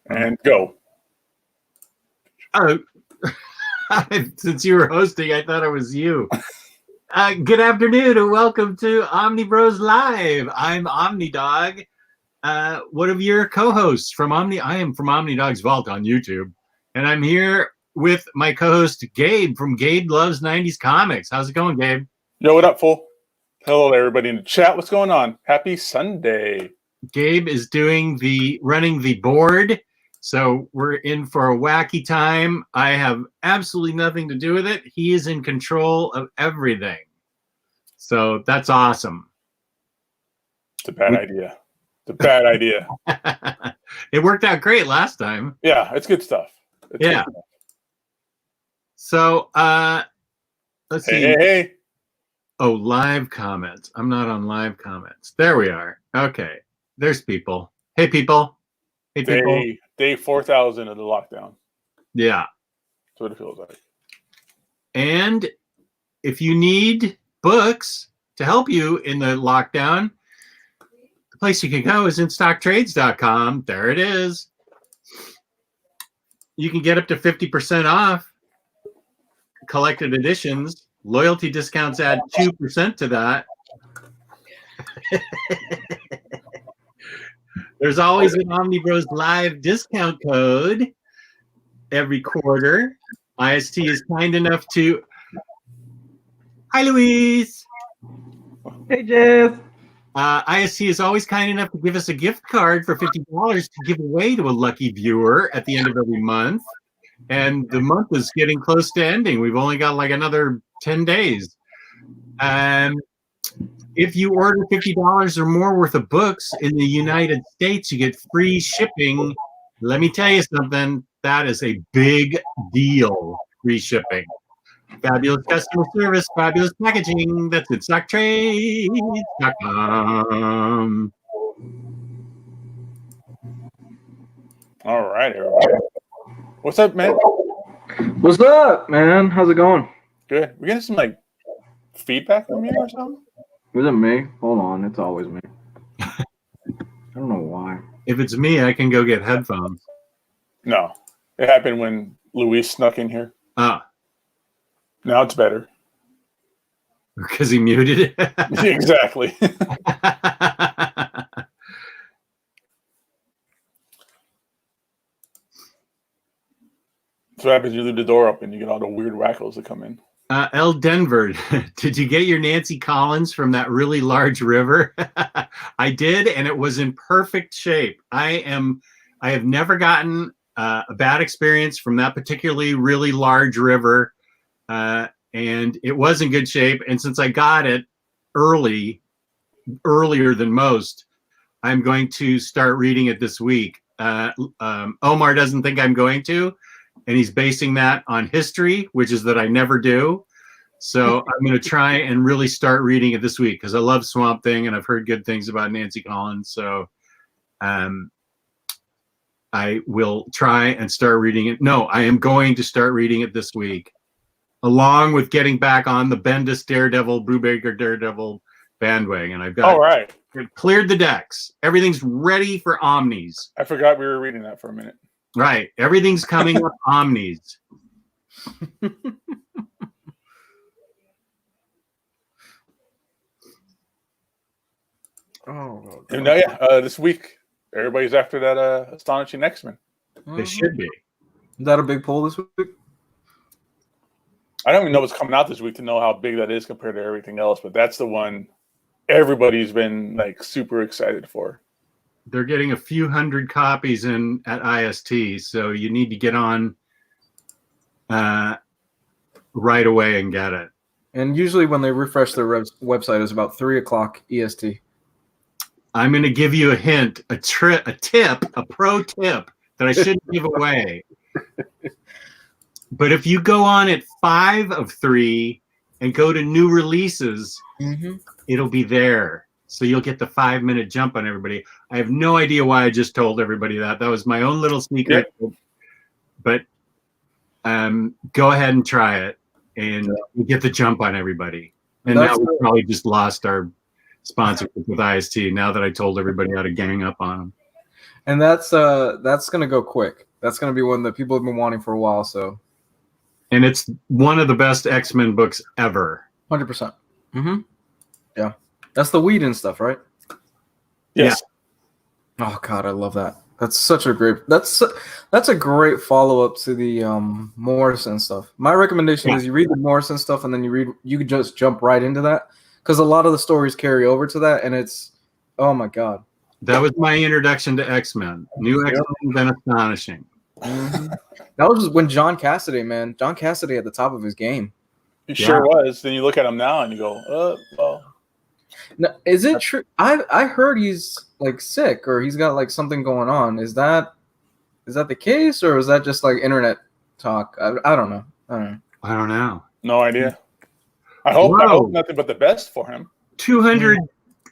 And go. Oh, since you were hosting, I thought it was you. Good afternoon and welcome to Omnibroslive. I'm Omnidog, one of your co-hosts from I am from Omnidog's Vault on YouTube, and I'm here with my co-host Gabe from Gabe Loves 90s Comics. How's it going, Gabe? Yo, what up, fool? Hello, everybody in the chat. What's going on? Happy Sunday. Gabe is running the board, so we're in for a wacky time. I have absolutely nothing to do with it. He is in control of everything. So that's awesome. It's a bad idea. It's a bad idea. It worked out great last time. Yeah, it's good stuff. Good stuff. So let's see. Hey. Oh, live comments. I'm not on live comments. There we are. Okay. There's people. Hey, people. Hey, people. Day 4,000 of the lockdown. Yeah. That's what it feels like. And if you need books to help you in the lockdown, the place you can go is InStockTrades.com. There it is. You can get up to 50% off collected editions. Loyalty discounts add 2% to that. There's always an Omnibros Live discount code every quarter. IST is kind enough to... Hi, Louise. Hey, Jeff. IST is always kind enough to give us a gift card for $50 to give away to a lucky viewer at the end of every month. And the month is getting close to ending. We've only got like another 10 days. If you order $50 or more worth of books in the United States, you get free shipping. Let me tell you something. That is a big deal, free shipping. Fabulous customer service, fabulous packaging. That's InStockTrades.com. All right, everybody. What's up, man? What's up, man? How's it going? Good. We're getting some feedback from you or something? Was it me? Hold on, it's always me. I don't know why. If it's me, I can go get headphones. No. It happened when Luis snuck in here. Ah. Now it's better. Because he muted it? Exactly. So what happens? You leave the door open, you get all the weird wackos that come in. L. Denver, did you get your Nancy Collins from that really large river? I did, and it was in perfect shape. I have never gotten a bad experience from that particularly really large river, and it was in good shape. And since I got it earlier than most, I'm going to start reading it this week. Omar doesn't think I'm going to. And he's basing that on history, which is that I never do. So I'm going to try and really start reading it this week because I love Swamp Thing and I've heard good things about Nancy Collins. So I will try and start reading it. No, I am going to start reading it this week, along with getting back on the Bendis Daredevil, Brubaker Daredevil bandwagon. I've got cleared the decks. Everything's ready for Omnis. I forgot we were reading that for a minute. Right. Everything's coming up Omnis. Oh, and this week, everybody's after that Astonishing X-Men. They should be. Is that a big pull this week? I don't even know what's coming out this week to know how big that is compared to everything else, but that's the one everybody's been super excited for. They're getting a few hundred copies in at IST, so you need to get on right away and get it. And usually when they refresh their website, it's about 3 o'clock EST. I'm going to give you a hint, a pro tip that I shouldn't give away. But if you go on at 5 of 3 and go to new releases, it'll be there. So you'll get the 5-minute jump on everybody. I have no idea why I just told everybody that. That was my own little secret. Yeah. But go ahead and try it, and we get the jump on everybody. And now we probably just lost our sponsorship with IST now that I told everybody how to gang up on them. And that's gonna go quick. That's gonna be one that people have been wanting for a while. So, and it's one of the best X-Men books ever. 100%. Mm-hmm. Yeah, that's the weed and stuff, right? Yes. Yeah. Oh God, I love that. That's such a great. That's a great follow up to the Morrison stuff. My recommendation is you read the Morrison stuff and then you could just jump right into that because a lot of the stories carry over to that, and it's oh my God. That was my introduction to X-Men. New X-Men been astonishing. Mm-hmm. That was when John Cassaday, man. John Cassaday at the top of his game. He sure was. Then you look at him now and you go, well. Now, is it true? I heard he's like sick or he's got like something going on. Is that the case or is that just like internet talk? I don't know. I don't know. No idea. I hope nothing but the best for him. 200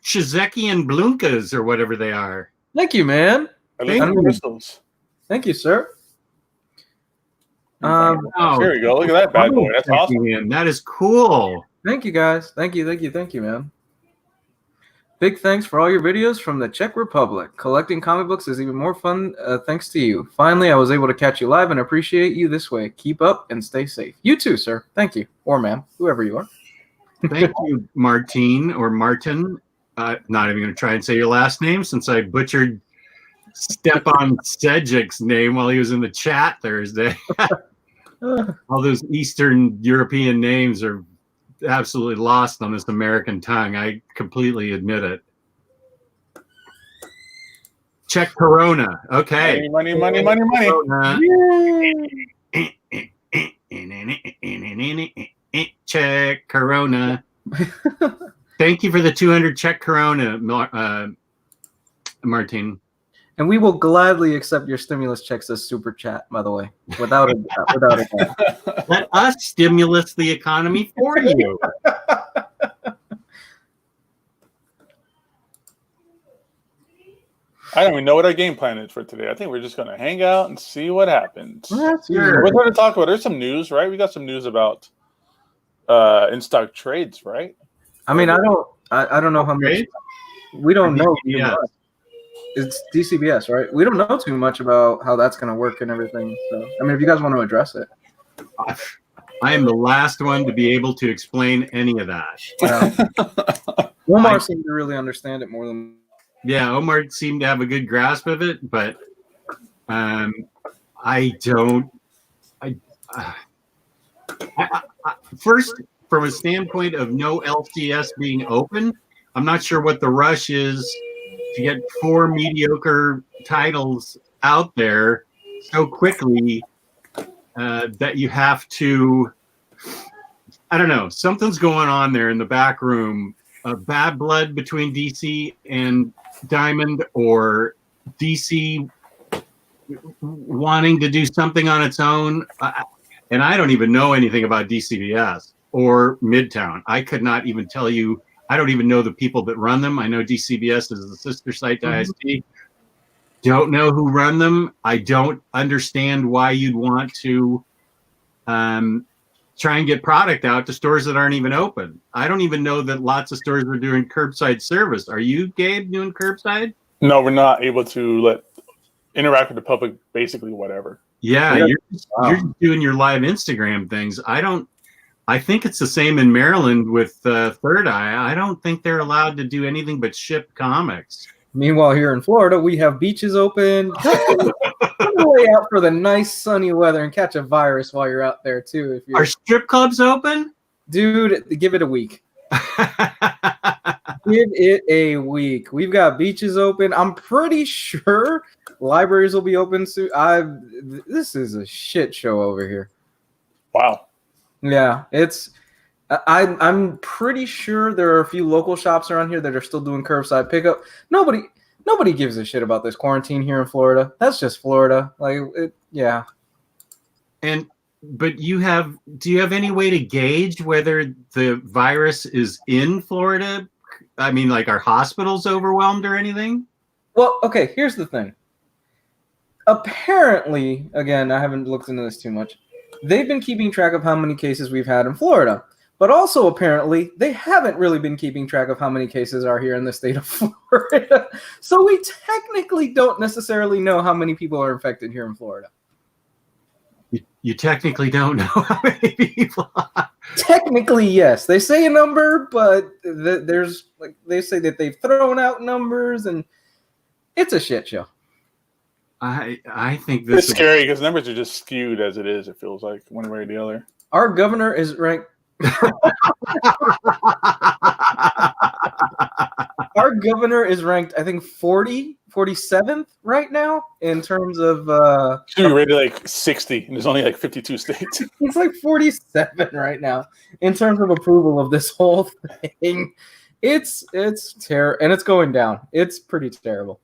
Shizekian Blunkas or whatever they are. Thank you, man. Crystals. Thank you, sir. Here we go. Look at that bad boy. That's awesome. That is cool. Thank you, guys. Thank you, man. Big thanks for all your videos from the Czech Republic. Collecting comic books is even more fun thanks to you. Finally, I was able to catch you live and appreciate you this way. Keep up and stay safe. You too, sir. Thank you. Or ma'am, whoever you are. Thank you, Martine or Martin. Not even going to try and say your last name since I butchered Stepan Sejic's name while he was in the chat Thursday. All those Eastern European names are absolutely lost on this American tongue. I completely admit it. Czech Corona. Okay. Money. Czech Corona. Thank you for the 200 Czech Corona, Martin. And we will gladly accept your stimulus checks as super chat, by the way, without a doubt. Let us stimulus the economy for you. I don't even know what our game plan is for today. I think we're just going to hang out and see what happens. Sure. We're going to talk about. There's some news, right? We got some news about in stock trades, right? I mean, I don't know how much. We don't know. It's DCBS, right? We don't know too much about how that's going to work and everything. So, I mean, if you guys want to address it. I am the last one to be able to explain any of that. Omar seemed to really understand it more than. Yeah, Omar seemed to have a good grasp of it, but I don't. First, from a standpoint of no LCS being open, I'm not sure what the rush is to get 4 mediocre titles out there so quickly that you have to. I don't know. Something's going on there in the back room. Bad blood between DC and Diamond, or DC wanting to do something on its own. And I don't even know anything about DCBS or Midtown. I could not even tell you. I don't even know the people that run them. I know DCBS is the sister site to IST. Don't know who run them. I don't understand why you'd want to try and get product out to stores that aren't even open. I don't even know that lots of stores are doing curbside service. Are you, Gabe, doing curbside? No, we're not able to interact with the public, basically whatever. Yeah, you're just doing your live Instagram things. I think it's the same in Maryland with Third Eye. I don't think they're allowed to do anything but ship comics. Meanwhile, here in Florida, we have beaches open. Way out for the nice sunny weather and catch a virus while you're out there too. Are strip clubs open? Dude, give it a week. Give it a week. We've got beaches open. I'm pretty sure libraries will be open soon. This is a shit show over here. Wow. Yeah, I'm pretty sure there are a few local shops around here that are still doing curbside pickup. Nobody gives a shit about this quarantine here in Florida. That's just Florida. Yeah. But do you have any way to gauge whether the virus is in Florida? I mean, are hospitals overwhelmed or anything? Well, okay, here's the thing. Apparently, again, I haven't looked into this too much. They've been keeping track of how many cases we've had in Florida. But also, apparently, they haven't really been keeping track of how many cases are here in the state of Florida. So we technically don't necessarily know how many people are infected here in Florida. You technically don't know how many people are. Technically, yes. They say a number, but there's like they say that they've thrown out numbers, and it's a shit show. I think this It's scary because numbers are just skewed as it is. It feels like one way or the other. Our governor is ranked. Our governor is ranked, I think, 47th right now in terms of. Should be rated like 60, and there's only like 52 states. He's like 47 right now in terms of approval of this whole thing. It's terrible, and it's going down. It's pretty terrible.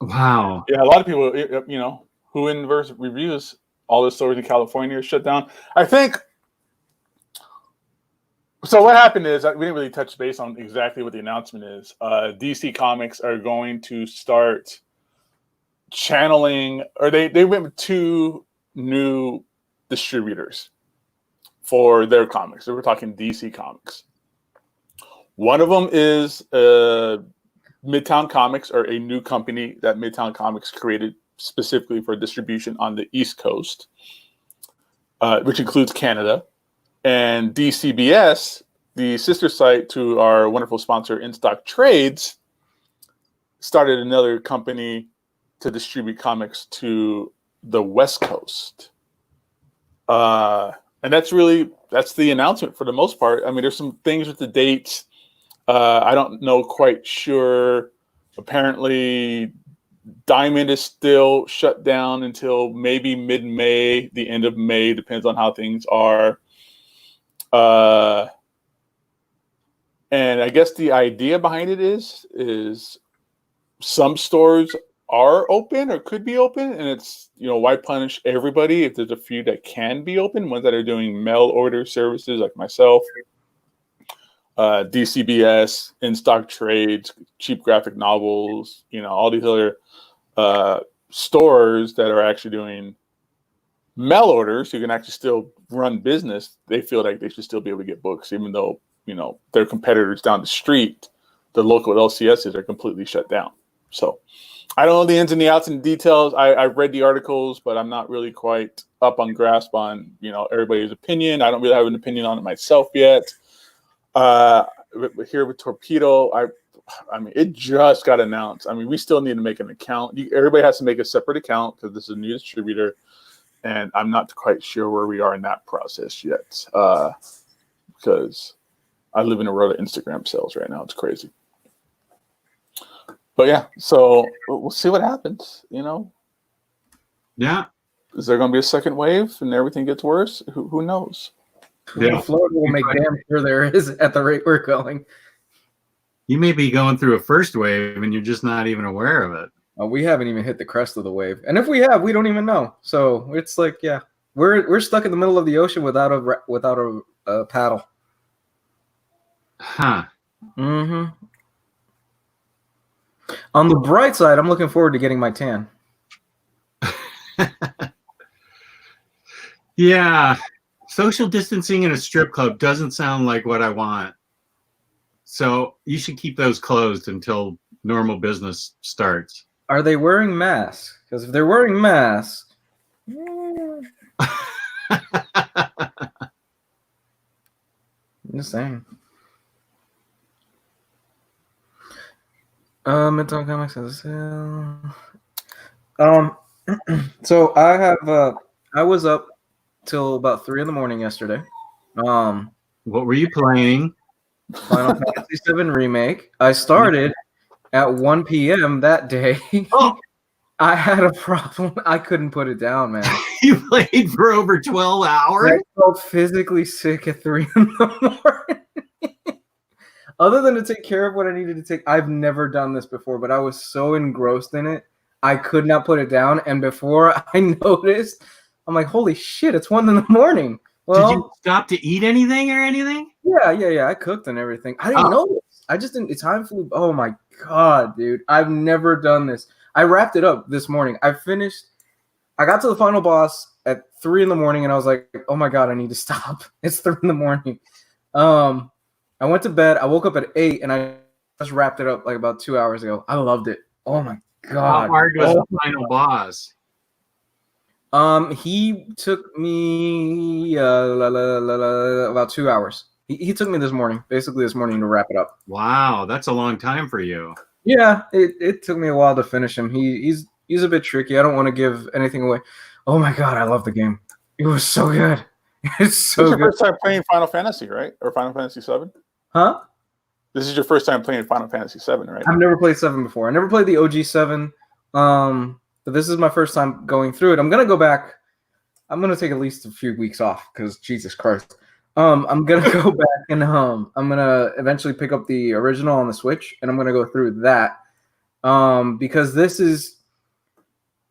Wow. Yeah, a lot of people, you know, who inverse reviews all the stores in California are shut down. I think. So what happened is we didn't really touch base on exactly what the announcement is. DC Comics are going to start channeling, or they went with 2 new distributors for their comics. So we're talking DC Comics. One of them is Midtown Comics, or a new company that Midtown Comics created specifically for distribution on the East Coast, which includes Canada. And DCBS, the sister site to our wonderful sponsor, In Stock Trades, started another company to distribute comics to the West Coast. And that's the announcement for the most part. I mean, there's some things with the dates. I don't know quite sure. Apparently, Diamond is still shut down until maybe mid-May, the end of May, depends on how things are. And I guess the idea behind it is some stores are open or could be open, and it's, you know, why punish everybody if there's a few that can be open, ones that are doing mail order services like myself, DCBS, In-Stock Trades, cheap graphic novels, you know, all these other stores that are actually doing mail orders who can actually still run business. They feel like they should still be able to get books, even though, you know, their competitors down the street, the local LCSs, are completely shut down. So I don't know the ins and the outs and details. I've read the articles, but I'm not really quite up on grasp on, you know, everybody's opinion. I don't really have an opinion on it myself yet. Here with Torpedo, I mean, it just got announced. I mean, we still need to make an account. Everybody has to make a separate account because this is a new distributor. And I'm not quite sure where we are in that process yet, because I live in a world of Instagram sales right now. It's crazy. But yeah, so we'll see what happens, you know? Yeah. Is there going to be a second wave and everything gets worse? Who knows? Yeah. Florida will make damn sure there is at the rate we're going. You may be going through a first wave and you're just not even aware of it. We haven't even hit the crest of the wave, and if we have, we don't even know. So it's like, yeah, we're stuck in the middle of the ocean without a paddle. Huh. Mm-hmm. On the bright side, I'm looking forward to getting my tan. Yeah, social distancing in a strip club doesn't sound like what I want. So you should keep those closed until normal business starts. Are they wearing masks? Because if they're wearing masks, just saying. Midtown Comics has a sale. So I have I was up till about 3 a.m. yesterday. What were you playing? Final Fantasy VII Remake. I started at 1 p.m. that day. Oh. I had a problem. I couldn't put it down, man. You played for over 12 hours? I felt physically sick at 3 a.m. Other than to take care of what I needed to take, I've never done this before, but I was so engrossed in it, I could not put it down. And before I noticed, I'm like, holy shit, it's 1 a.m. Well, did you stop to eat anything or anything? Yeah. I cooked and everything. I didn't know this. I just didn't. Time flew. Oh my god, dude! I've never done this. I wrapped it up this morning. I got to the final boss at 3 a.m, and I was like, oh my god, I need to stop. It's 3 a.m. I went to bed. I woke up at 8, and I just wrapped it up like about 2 hours ago. I loved it. Oh my god! How hard was the final boss? He took me about 2 hours. He took me this morning, basically this morning, to wrap it up. Wow, that's a long time for you. Yeah, it took me a while to finish him. He's a bit tricky. I don't want to give anything away. Oh my god, I love the game. It was so good. It's so This is your good. first time playing Final Fantasy, right? Or Final Fantasy 7? Huh? This is your first time playing Final Fantasy 7, right? I've never played 7 before. I never played the OG 7. But this is my first time going through it. I'm gonna go back. I'm gonna take at least a few weeks off because Jesus Christ. I'm gonna go back and I'm gonna eventually pick up the original on the Switch, and I'm gonna go through that. Because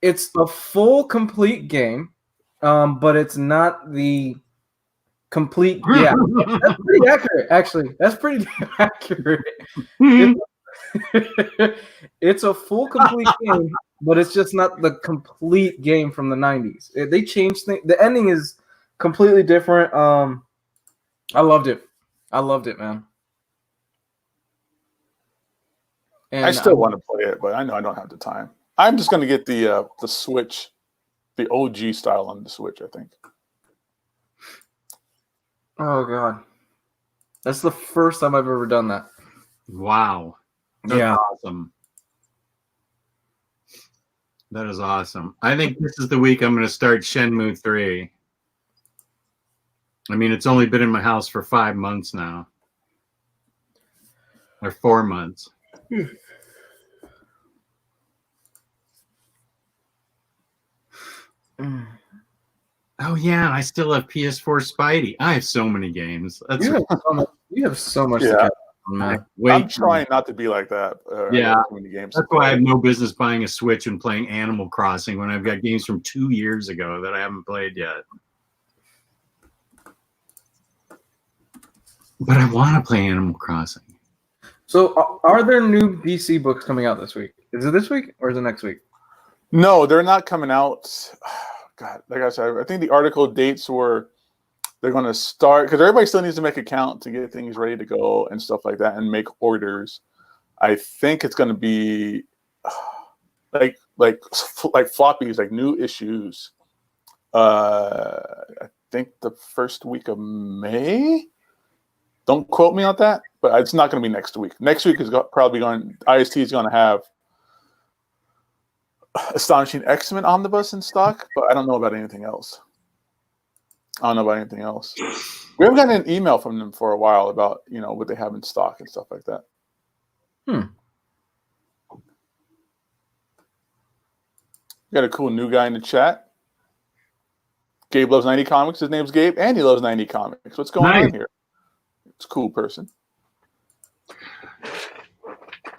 it's a full complete game, but it's not the complete. Yeah, that's pretty accurate. Actually, that's pretty accurate. It's a full complete game, but it's just not the complete game from the 90s. They changed things. The ending is completely different. I loved it. I loved it, man. And I still want to play it, but I know I don't have the time. I'm just going to get the Switch, the OG style on the Switch, I think. Oh god, that's the first time I've ever done that. Wow. That's Yeah. awesome. That is awesome. I think this is the week I'm going to start Shenmue 3. I mean, it's only been in my house for 5 months now. Or 4 months. Oh, yeah. I still have PS4 Spidey. I have so many games. That's You have so much Yeah. to catch on, man. I'm trying not to be like that. Yeah. I got too many games That's to why play. I have no business buying a Switch and playing Animal Crossing when I've got games from 2 years ago that I haven't played yet. But I want to play Animal Crossing. So, are there new DC books coming out this week? Is it this week or is it next week? No, they're not coming out. God, like I said, I think the article dates were they're going to start because everybody still needs to make a count to get things ready to go and stuff like that and make orders. I think it's going to be like floppies, like new issues. I think the first week of May. Don't quote me on that, but it's not going to be next week. Next week is probably going. IST is going to have Astonishing X-Men Omnibus in stock, but I don't know about anything else. We haven't gotten an email from them for a while about what they have in stock and stuff like that. Got a cool new guy in the chat. Gabe loves 90 comics. His name's Gabe, and he loves 90 comics. What's going on here? It's a cool person.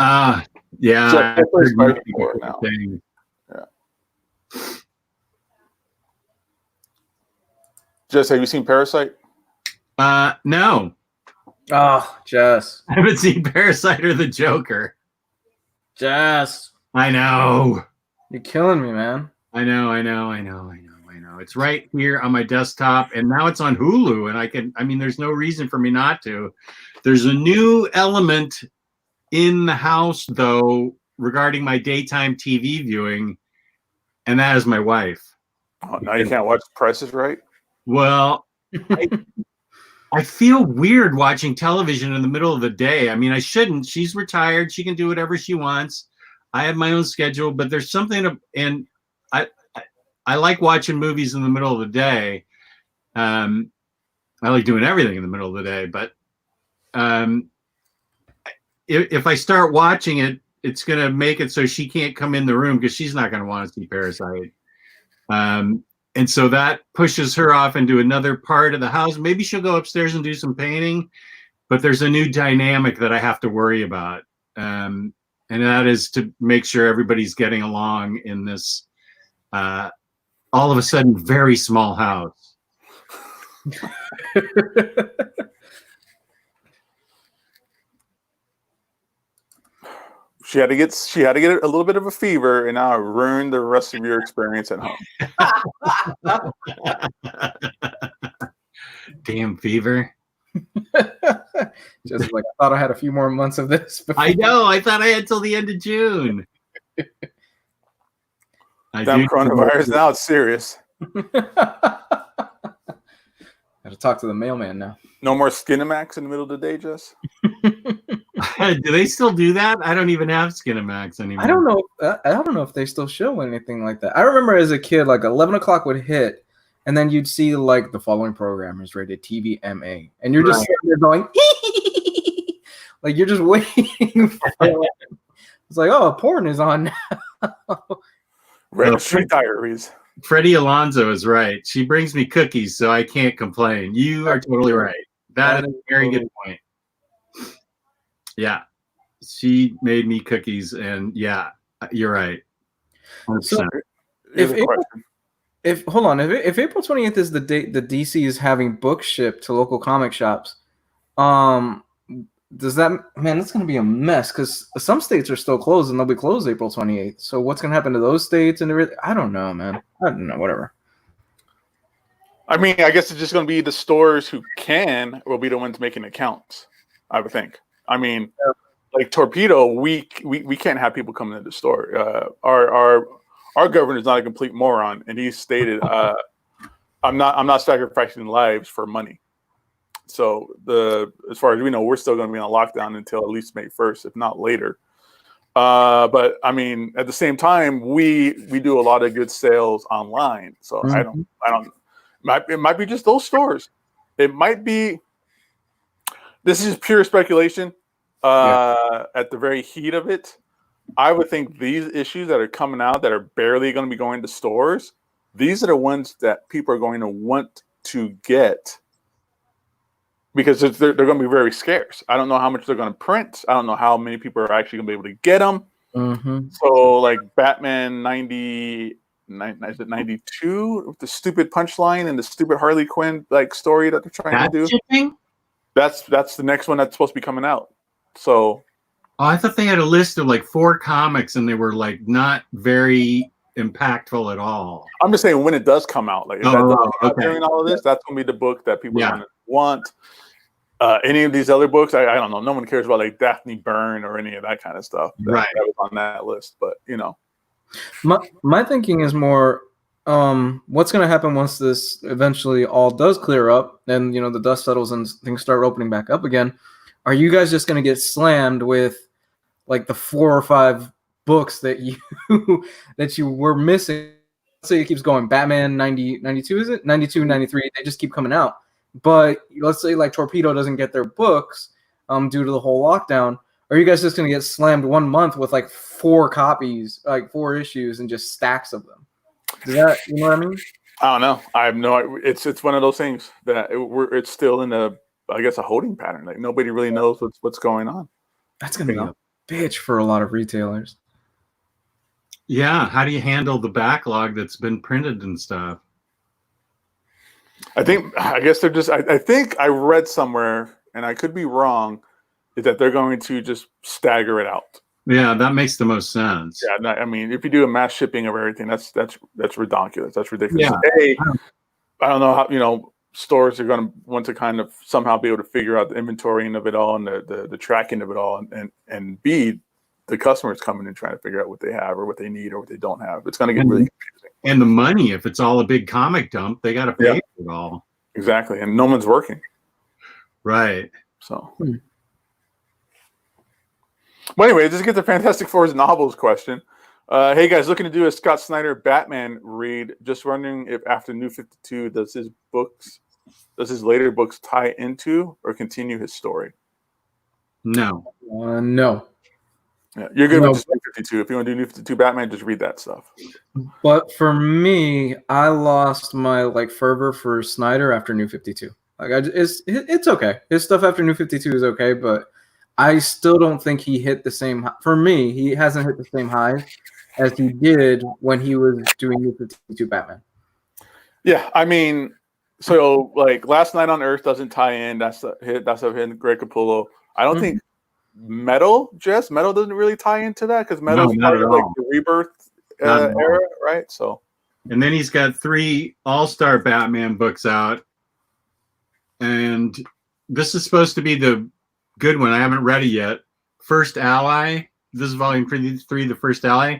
Yeah. So now. Yeah. Jess, have you seen Parasite? No. Oh, Jess. I haven't seen Parasite or the Joker. Jess. I know. You're killing me, man. I know. It's right here on my desktop, and now it's on Hulu, and there's no reason for me not to. There's a new element in the house, though, regarding my daytime TV viewing, and that is my wife. Oh, now you can't watch Price is Right? Well, I feel weird watching television in the middle of the day. I mean, I shouldn't. She's retired. She can do whatever she wants. I have my own schedule, but there's something, and I like watching movies in the middle of the day. I like doing everything in the middle of the day, but if I start watching it, it's going to make it so she can't come in the room because she's not going to want to see Parasite. And so that pushes her off into another part of the house. Maybe she'll go upstairs and do some painting, but there's a new dynamic that I have to worry about. And that is to make sure everybody's getting along in this all of a sudden very small house. She had to get a little bit of a fever, and now I ruined the rest of your experience at home. Damn fever. Just like I thought I had a few more months of this. I know. I thought I had till the end of June. Damn coronavirus. Now it's serious. Gotta talk to the mailman now. No more Skinamax in the middle of the day, Jess? Do they still do that? I don't even have Skinamax anymore. I don't know. I don't know if they still show anything like that. I remember as a kid, like 11 o'clock would hit, and then you'd see like the following program is rated TVMA, and you're just sitting there going, like you're just waiting for it. It's like, oh, porn is on now. Red Street Diaries. Freddie Alonso is right. She brings me cookies, so I can't complain. You are totally right. That is a very good point. Yeah. She made me cookies, and yeah, you're right. 100%. So if April 28th is the date that DC is having books shipped to local comic shops, does that, man, that's going to be a mess because some states are still closed and they'll be closed April 28th. So what's going to happen to those states and everything? I don't know, man. I don't know, whatever. I mean, I guess it's just going to be the stores who will be the ones making accounts, I would think. I mean, like Torpedo, we can't have people coming into the store. Our governor's not a complete moron, and he stated, I'm not sacrificing lives for money. So as far as we know, we're still going to be on lockdown until at least May 1st, if not later. But I mean, at the same time, we do a lot of good sales online. So it might be just those stores. It might be. This is pure speculation. At the very heat of it, I would think these issues that are coming out that are barely going to be going to stores, these are the ones that people are going to want to get. Because they're going to be very scarce. I don't know how much they're going to print. I don't know how many people are actually going to be able to get them. Mm-hmm. So, like Batman 92 with the stupid punchline and the stupid Harley Quinn like story that they're trying to do. Shipping? That's the next one that's supposed to be coming out. So, I thought they had a list of like 4 comics and they were like not very impactful at all. I'm just saying when it does come out, like during all of this, that's going to be the book that people want. Any of these other books, I don't know. No one cares about like Daphne Byrne or any of that kind of stuff. That was on that list, but you know, my thinking is more, what's going to happen once this eventually all does clear up and the dust settles and things start opening back up again? Are you guys just going to get slammed with like the 4 or 5 books that you were missing? Let's say it keeps going. Batman 92, is it 92, 93? They just keep coming out. But let's say like Torpedo doesn't get their books due to the whole lockdown. Are you guys just going to get slammed 1 month with like 4 copies, like 4 issues and just stacks of them? Is that, you know what I mean? I don't know. I have no. It's one of those things that it's still in a holding pattern. Like nobody really knows what's going on. That's going to be a bitch for a lot of retailers. Yeah. How do you handle the backlog that's been printed and stuff? I guess they're just. I think I read somewhere, and I could be wrong, is that they're going to just stagger it out. Yeah, that makes the most sense. Yeah, I mean, if you do a mass shipping of everything, that's ridiculous. That's ridiculous. Yeah. I don't know how stores are going to want to kind of somehow be able to figure out the inventorying of it all and the tracking of it all, and B, the customers coming and trying to figure out what they have or what they need or what they don't have. It's going to get really confusing. And the money, if it's all a big comic dump, they got to pay for it all. Exactly, and no one's working. Right. So. Well, anyway, just get the Fantastic Four's novels question. Hey guys, looking to do a Scott Snyder Batman read. Just wondering if after New 52, does his later books tie into or continue his story? No. No. Yeah, you're good with just New 52. If you want to do New 52 Batman, just read that stuff. But for me, I lost my fervor for Snyder after New 52. It's okay. His stuff after New 52 is okay, but I still don't think he hit the same. For me, he hasn't hit the same high as he did when he was doing New 52 Batman. Yeah, I mean, so like Last Night on Earth doesn't tie in. That's a hit. That's a hit. Greg Capullo. I don't think Metal doesn't really tie into that because Metal's part of like the Rebirth era, right? So, and then he's got 3 All-Star Batman books out, and this is supposed to be the good one. I haven't read it yet. First Ally. This is volume 3, the First Ally.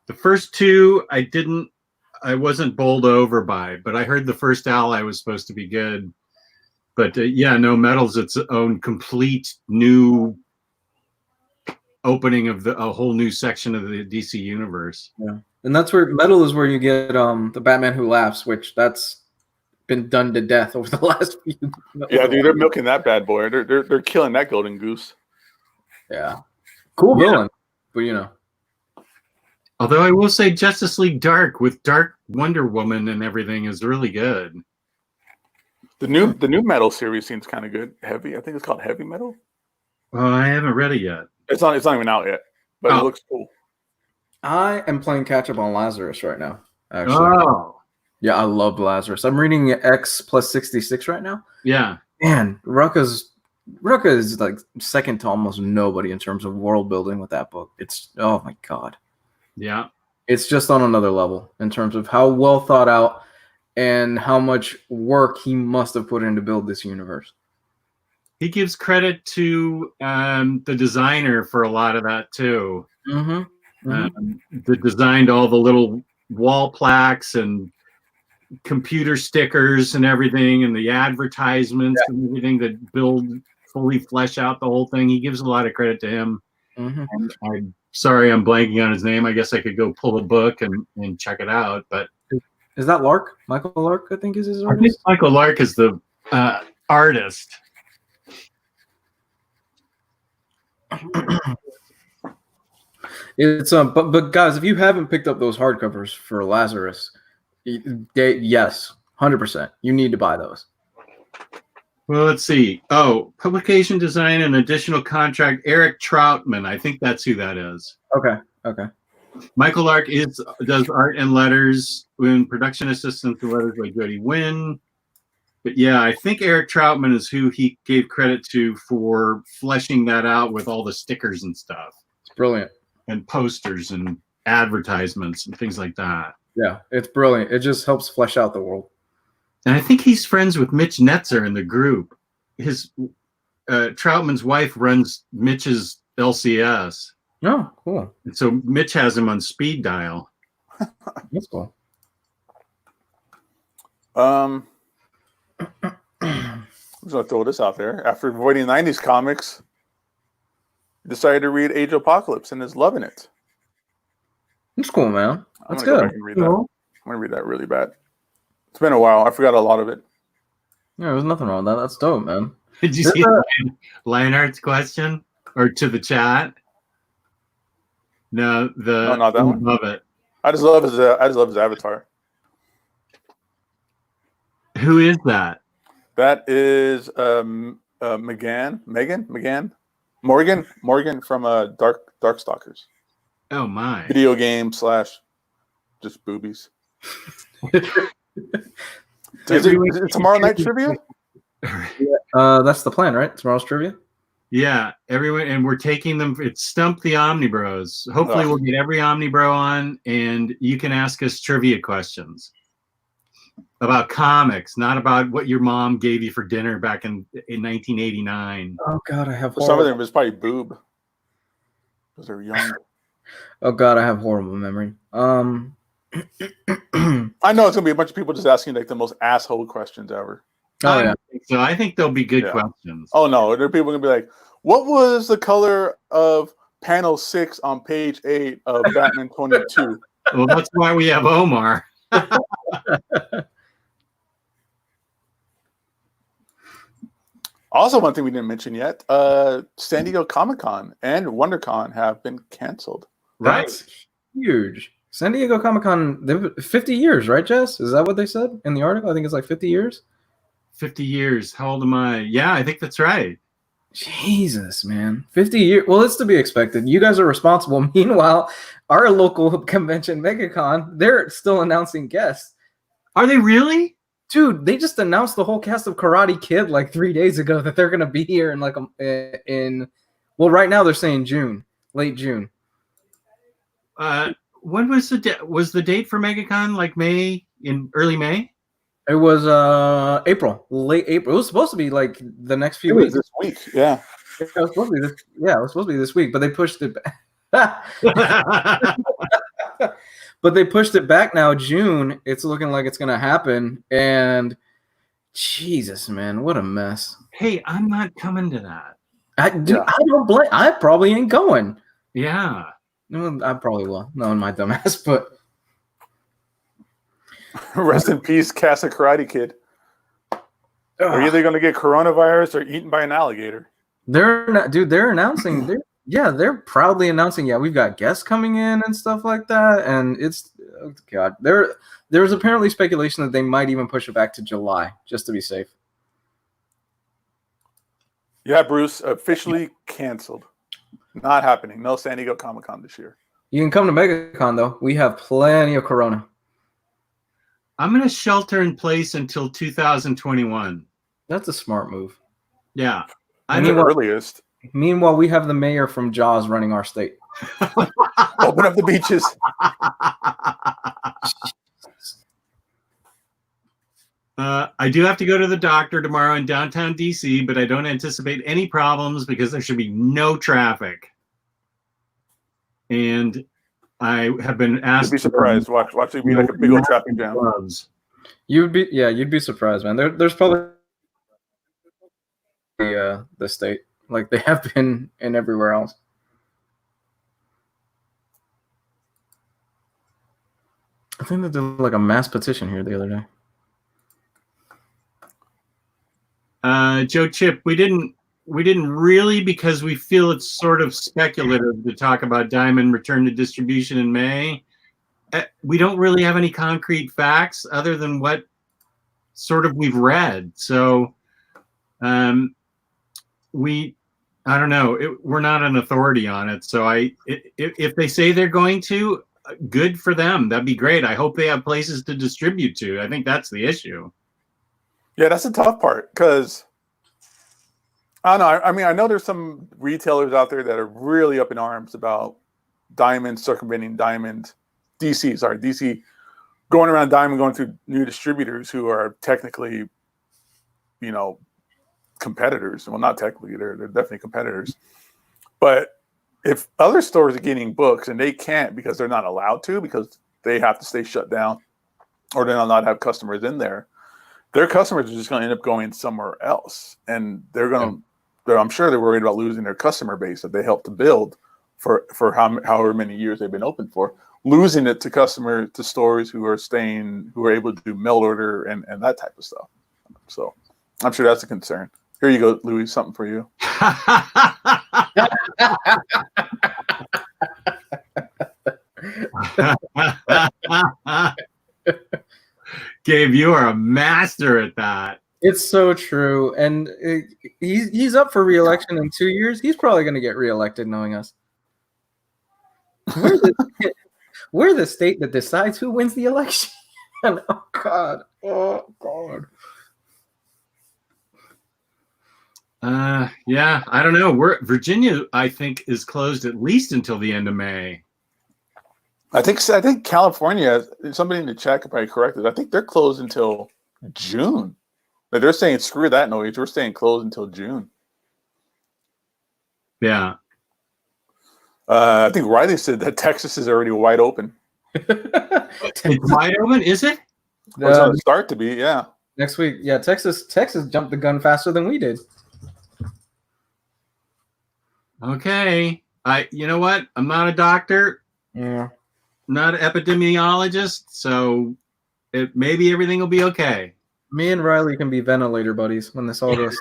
The first two I wasn't bowled over by, but I heard the First Ally was supposed to be good. But yeah, no, Metal's its own complete new opening of a whole new section of the DC universe. Yeah, and that's where Metal is where you get the Batman Who Laughs, which that's been done to death over the last few. Yeah, dude, they're milking that bad boy. They're killing that golden goose. Yeah, cool villain, but you know. Although I will say Justice League Dark with Dark Wonder Woman and everything is really good. The new Metal series seems kind of good. Heavy, I think it's called Heavy Metal. Well, I haven't read it yet. It's not even out yet, but it looks cool. I am playing catch up on Lazarus right now. Actually, Oh, yeah, I love Lazarus. I'm reading X plus 66 right now. yeah. Man, Rucka is like second to almost nobody in terms of world building with that book. It's oh my god. Yeah. It's just on another level in terms of how well thought out and how much work he must have put in to build this universe. He gives credit to the designer for a lot of that too. Mm-hmm. Mm-hmm. That designed all the little wall plaques and computer stickers and everything, and the advertisements and everything that fully flesh out the whole thing. He gives a lot of credit to him. Mm-hmm. I'm sorry, I'm blanking on his name. I guess I could go pull a book and check it out. But is that Lark? Michael Lark, I think is his artist. I think Michael Lark is the artist. It's but guys, if you haven't picked up those hardcovers for Lazarus, yes, 100%, you need to buy those. Well, let's see. Oh, publication design and additional contract, Eric Troutman. I think that's who that is. Okay. Michael Lark does art and letters, and production assistant to letters by Jody Wynn. But yeah, I think Eric Troutman is who he gave credit to for fleshing that out with all the stickers and stuff. It's brilliant. And posters and advertisements and things like that. Yeah, it's brilliant. It just helps flesh out the world. And I think he's friends with Mitch Netzer in the group. His Troutman's wife runs Mitch's LCS. Oh, cool. And so Mitch has him on speed dial. That's cool. I'm just gonna throw this out there. After avoiding 90s comics, he decided to read Age of Apocalypse and is loving it. That's cool, man. That's I'm gonna good. go back and read that. I'm gonna read that really bad. It's been a while. I forgot a lot of it. Yeah, there's nothing wrong with that. That's dope, man. Did you see Lionheart's question or to the chat? No, not that one. Love it. I just love his avatar. Who is that? That is Morgan from Darkstalkers. Oh my! Video game / just boobies. Is it tomorrow night trivia? That's the plan, right? Tomorrow's trivia. Yeah, everyone, and we're taking them. It's Stump the Omnibros. Hopefully, we'll get every Omnibro on, and you can ask us trivia questions about comics, not about what your mom gave you for dinner back in 1989. Oh God, I have. Some of them was probably boob because they're young. Oh God, I have horrible memory. I know it's gonna be a bunch of people just asking like the most asshole questions ever. Oh yeah. So I think they'll be good questions. Oh no, there are people gonna be like, "What was the color of panel 6 on page 8 of Batman 22?" Well, that's why we have Omar. Also, one thing we didn't mention yet: San Diego Comic-Con and WonderCon have been canceled. Right. That's huge. San Diego Comic-Con, 50 years, right, Jess? Is that what they said in the article? I think it's like 50 years. 50 years. How old am I? Yeah, I think that's right. Jesus, man. 50 years. Well, it's to be expected. You guys are responsible. Meanwhile, our local convention, MegaCon, they're still announcing guests. Are they really? Dude, they just announced the whole cast of Karate Kid like 3 days ago that they're going to be here in well, right now they're saying June, late June. When was the date for MegaCon? Like early May? It was late April. It was supposed to be like the next few It was weeks. this week. Yeah. It was supposed to be this. Yeah, it was supposed to be this week, but they pushed it back. But they pushed it back now, June. It's looking like it's gonna happen, and Jesus, man, what a mess. Hey, I'm not coming to that. I don't blame. I probably ain't going. Yeah. Well, I probably will, knowing my dumbass. But Rest in peace, Casa Karate Kid. Are either going to get coronavirus or eaten by an alligator. they're not, dude. They're announcing. They're proudly announcing. Yeah, we've got guests coming in and stuff like that. And it's oh God. There's apparently speculation that they might even push it back to July just to be safe. Yeah, Bruce, officially canceled. Not happening. No San Diego Comic-Con this year. You can come to MegaCon though. We have plenty of Corona. I'm going to shelter in place until 2021. That's a smart move. Yeah. I mean, the earliest. Meanwhile, we have the mayor from Jaws running our state. Open up the beaches. I do have to go to the doctor tomorrow in downtown DC, but I don't anticipate any problems because there should be no traffic. And I have been asked. You'd be surprised. Watch it be like a big old traffic jam. You'd be surprised, man. There's probably the state like they have been in everywhere else. I think they did like a mass petition here the other day. Joe Chip, we didn't really, because we feel it's sort of speculative to talk about Diamond return to distribution in May. We don't really have any concrete facts other than what sort of we've read. So I don't know. We're not an authority on it. So if they say they're going to, good for them. That'd be great. I hope they have places to distribute to. I think that's the issue. Yeah, that's the tough part because I don't know. I mean, I know there's some retailers out there that are really up in arms about Diamond circumventing Diamond, DC going around Diamond, going through new distributors who are technically, competitors. Well, not technically, they're definitely competitors. But if other stores are getting books and they can't because they're not allowed to because they have to stay shut down or they're not have customers in there, their customers are just going to end up going somewhere else, and I'm sure they're worried about losing their customer base that they helped to build for however many years they've been open for, losing it to stores who are able to do mail order and that type of stuff. So I'm sure that's a concern. Here you go, Louis, something for you. Gabe, you are a master at that. It's so true, and he's up for re-election in 2 years. He's probably going to get re-elected, knowing us. We're the state that decides who wins the election. Oh God! Yeah, I don't know. Virginia, I think, is closed at least until the end of May. I think California, somebody in the chat could probably correct it. I think they're closed until June. Like they're saying, screw that noise. We're staying closed until June. Yeah. I think Ryley said that Texas is already wide open. It's wide open, is it? It's on the start to be, yeah. Next week, yeah. Texas jumped the gun faster than we did. Okay. You know what? I'm not a doctor. Yeah. Not an epidemiologist, so maybe everything will be okay. Me and Ryley can be ventilator buddies when this all goes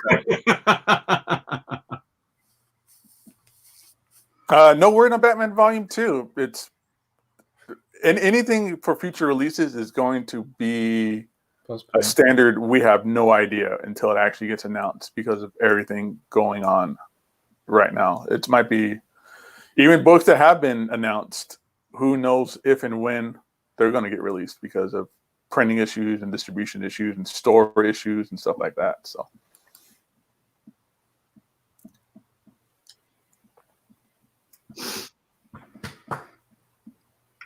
south. No word on Batman Volume 2. And anything for future releases is going to be a standard. We have no idea until it actually gets announced because of everything going on right now. It might be even books that have been announced. Who knows if and when they're going to get released because of printing issues and distribution issues and store issues and stuff like that. So.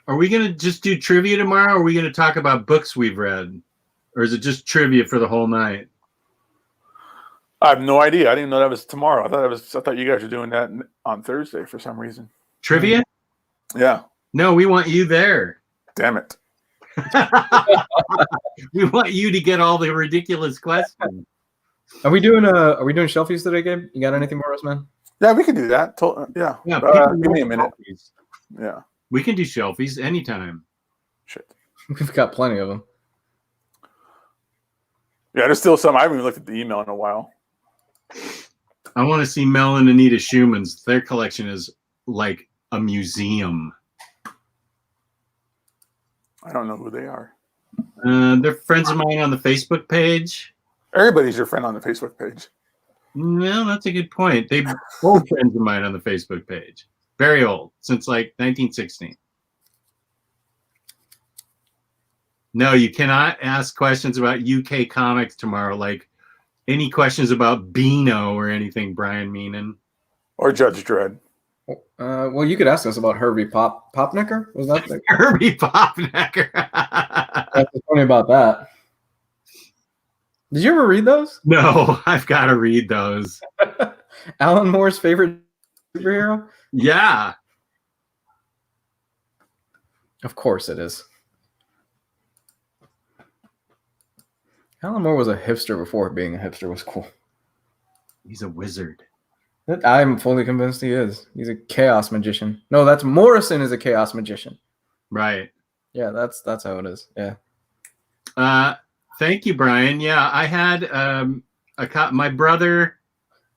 Are we going to just do trivia tomorrow, or are we going to talk about books we've read? or is it just trivia for the whole night? I have no idea. I didn't know that was tomorrow. I thought you guys were doing that on Thursday for some reason. Trivia? Yeah. No, we want you there. Damn it. We want you to get all the ridiculous questions. Are we doing shelfies today, Gabe? You got anything for us, man? Yeah, we can do that. Yeah. Give me a minute. Shelfies. Yeah. We can do shelfies anytime. Shit. We've got plenty of them. Yeah, there's still some. I haven't even looked at the email in a while. I want to see Mel and Anita Schumann's. Their collection is like a museum. I don't know who they are. They're friends of mine on the Facebook page. Everybody's your friend on the Facebook page. No, that's a good point. They're both friends of mine on the Facebook page. Very old, since like 1916. No, you cannot ask questions about UK comics tomorrow, like any questions about Beano or anything, Brian Meenan. Or Judge Dredd. Well, you could ask us about Herbie Popnecker. Was that the Herbie Popnecker? That's funny about that? Did you ever read those? No, I've got to read those. Alan Moore's favorite superhero? Yeah. Of course it is. Alan Moore was a hipster before being a hipster was cool. He's a wizard. I'm fully convinced he is. He's a chaos magician. No, that's Morrison is a chaos magician. Right. Yeah, that's how it is. Yeah. Thank you, Brian. Yeah, I had my brother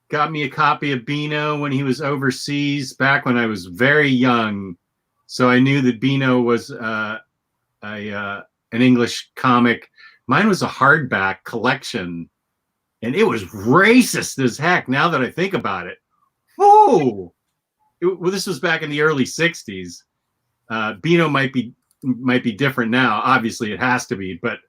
got me a copy of Beano when he was overseas back when I was very young. So I knew that Beano was an English comic. Mine was a hardback collection, and it was racist as heck now that I think about it. Whoa! Well, this was back in the early 60s. Beano might be different now. Obviously, it has to be. But,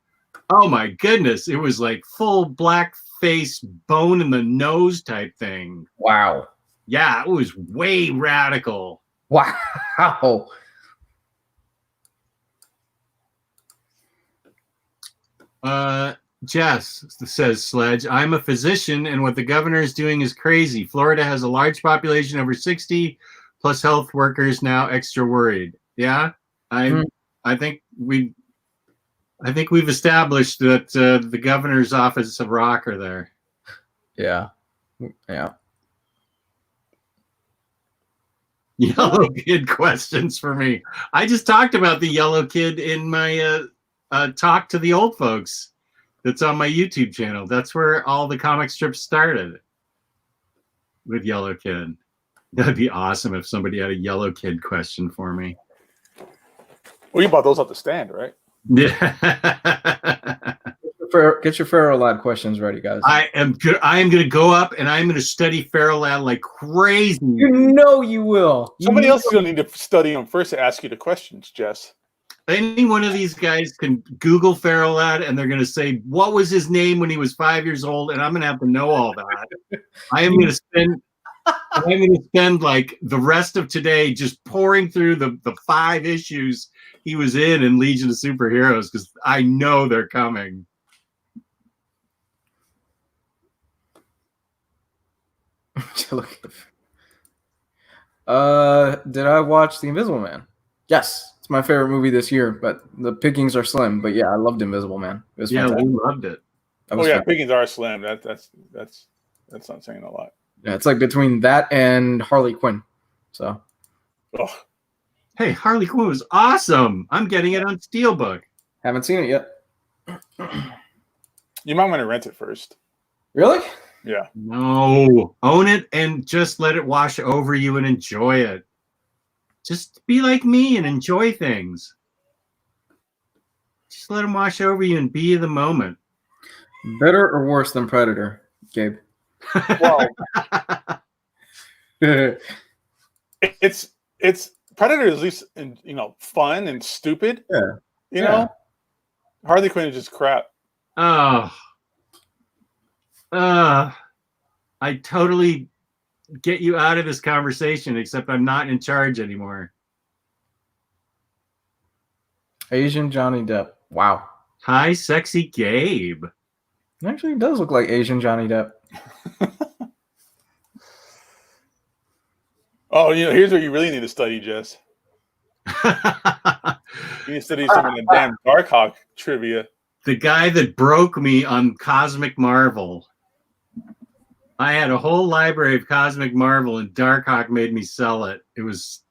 oh my goodness, it was like full black face, bone in the nose type thing. Wow. Yeah, it was way radical. Wow. Jess says, Sledge, I'm a physician, and what the governor is doing is crazy. Florida has a large population over 60, plus health workers now extra worried. Yeah, I think we've established that the governor's office is a rocker there. Yeah. Yellow Kid questions for me. I just talked about the Yellow Kid in my talk to the old folks. That's on my YouTube channel. That's where all the comic strips started with Yellow Kid. That'd be awesome if somebody had a Yellow Kid question for me. Well, you bought those off the stand, right? Yeah. Get your Pharaoh Lad questions ready, guys. I am going to go up and I'm going to study Pharaoh Lad like crazy. You know you will. Somebody else is going to need to study them first to ask you the questions, Jess. Any one of these guys can Google Pharaoh Lad and they're going to say, what was his name when he was 5 years old? And I'm going to have to know all that. I'm going to spend like the rest of today just pouring through the 5 issues he was in Legion of Superheroes because I know they're coming. Did I watch The Invisible Man? Yes. It's my favorite movie this year, but the pickings are slim. But yeah, I loved Invisible Man. It was fantastic. We loved it. Oh yeah, pickings are slim. That's not saying a lot. Yeah, it's like between that and Harley Quinn. So. Oh. Hey, Harley Quinn was awesome. I'm getting it on Steelbook. Haven't seen it yet. You might want to rent it first. Really? Yeah. No, own it and just let it wash over you and enjoy it. Just be like me and enjoy things. Just let them wash over you and be the moment. Better or worse than Predator, Gabe? Well, it's Predator is at least fun and stupid. Yeah. You know, Harley Quinn is just crap. I totally get you out of this conversation, except I'm not in charge anymore. Asian Johnny Depp. Wow. Hi, sexy Gabe. Actually, it does look like Asian Johnny Depp. Oh, here's what you really need to study, Jess. You need to study some of the damn Darkhawk trivia. The guy that broke me on Cosmic Marvel. I had a whole library of Cosmic Marvel, and Darkhawk made me sell it. It was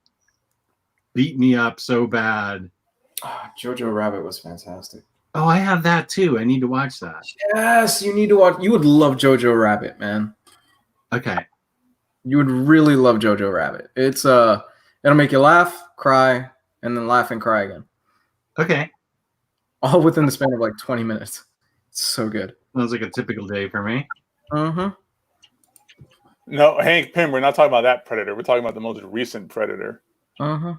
beat me up so bad. Jojo Rabbit was fantastic. Oh, I have that too. I need to watch that. Yes, you need to watch. You would love Jojo Rabbit, man. Okay. You would really love Jojo Rabbit. It's it'll make you laugh, cry, and then laugh and cry again. Okay. All within the span of like 20 minutes. It's so good. Sounds like a typical day for me. Uh-huh. No, Hank Pym, we're not talking about that Predator. We're talking about the most recent Predator. Uh-huh.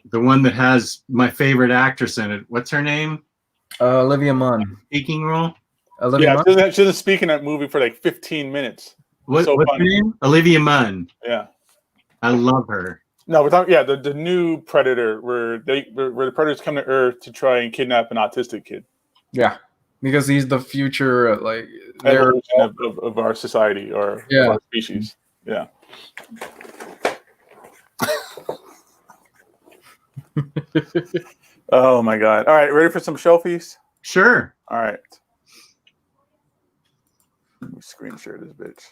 The one that has my favorite actress in it. What's her name? Olivia Munn. Speaking role? Olivia Munn? She doesn't speak in that movie for like 15 minutes. What's so her funny. name? Olivia Munn. Yeah. I love her. No, we're talking the new Predator where the Predators come to Earth to try and kidnap an autistic kid. Yeah. Because he's the future, like they're evolution of our society or of our species. Yeah. Oh my God. All right, ready for some shelfies? Sure. All right. Let me screen share this bitch.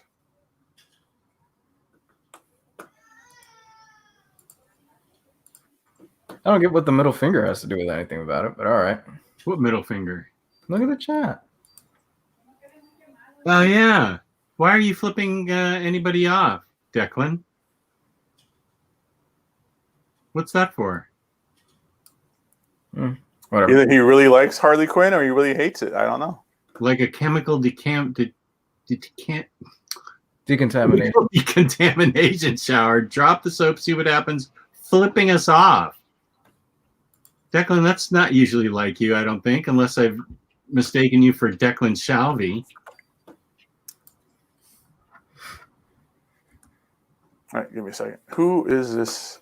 I don't get what the middle finger has to do with anything about it, but all right. What middle finger? Look at the chat. Oh, yeah. Why are you flipping anybody off, Declan? What's that for? Whatever. Either he really likes Harley Quinn or he really hates it. I don't know. Like a chemical decontamination shower. Drop the soap, see what happens. Flipping us off. Declan, that's not usually like you, I don't think, unless I've mistaken you for Declan Shalvey. All right, give me a second. Who is this?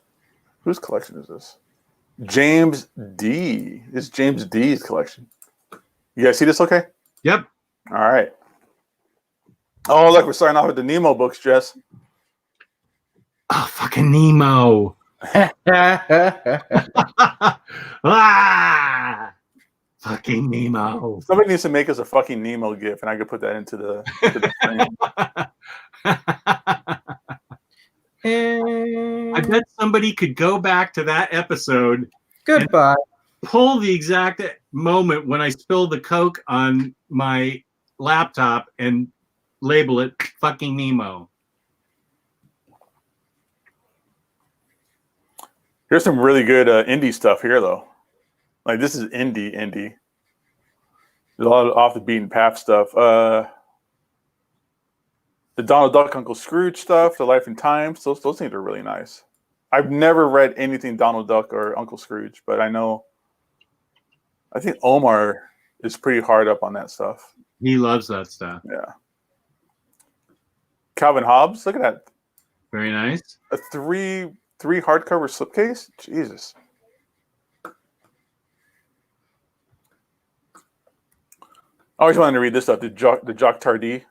Whose collection is this? James D. It's James D's collection. You guys see this okay? Yep. All right. Oh, look, we're starting off with the Nemo books, Jess. Oh, fucking Nemo. Ah! Fucking Nemo. Somebody needs to make us a fucking Nemo gif, and I could put that into the frame. I bet somebody could go back to that episode. Goodbye. Pull the exact moment when I spilled the Coke on my laptop and label it fucking Nemo. Here's some really good indie stuff here, though. Like, this is indie. There's a lot of off the beaten path stuff. The Donald Duck, Uncle Scrooge stuff, The Life and Times. Those things are really nice. I've never read anything Donald Duck or Uncle Scrooge, but I think Omar is pretty hard up on that stuff. He loves that stuff. Yeah. Calvin Hobbes, look at that. Very nice. A three hardcover slipcase? Jesus. I always wanted to read this stuff. The Jacques Tardy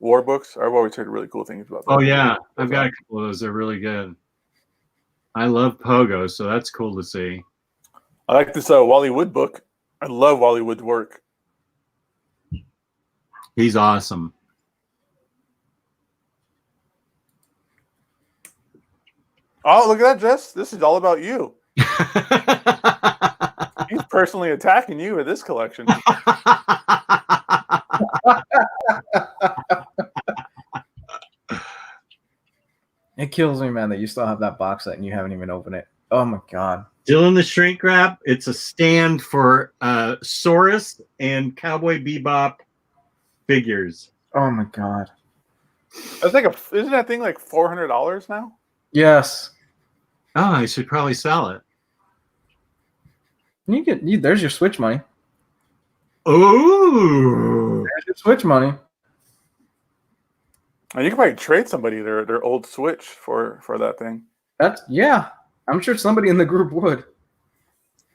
war books. I've always heard really cool things about them. Oh, yeah. I've got a couple of those. They're really good. I love Pogo, so that's cool to see. I like this Wally Wood book. I love Wally Wood's work. He's awesome. Oh, look at that, Jess. This is all about you. He's personally attacking you with this collection. It kills me, man, that you still have that box set and you haven't even opened it. Oh my God. Dylan the Shrink Wrap. It's a stand for Saurus and Cowboy Bebop figures. Oh my God. That's like isn't that thing like $400 now? Yes. Oh, I should probably sell it. There's your Switch money. Ooh. There's your Switch money. And you could probably trade somebody their old Switch for that thing. I'm sure somebody in the group would.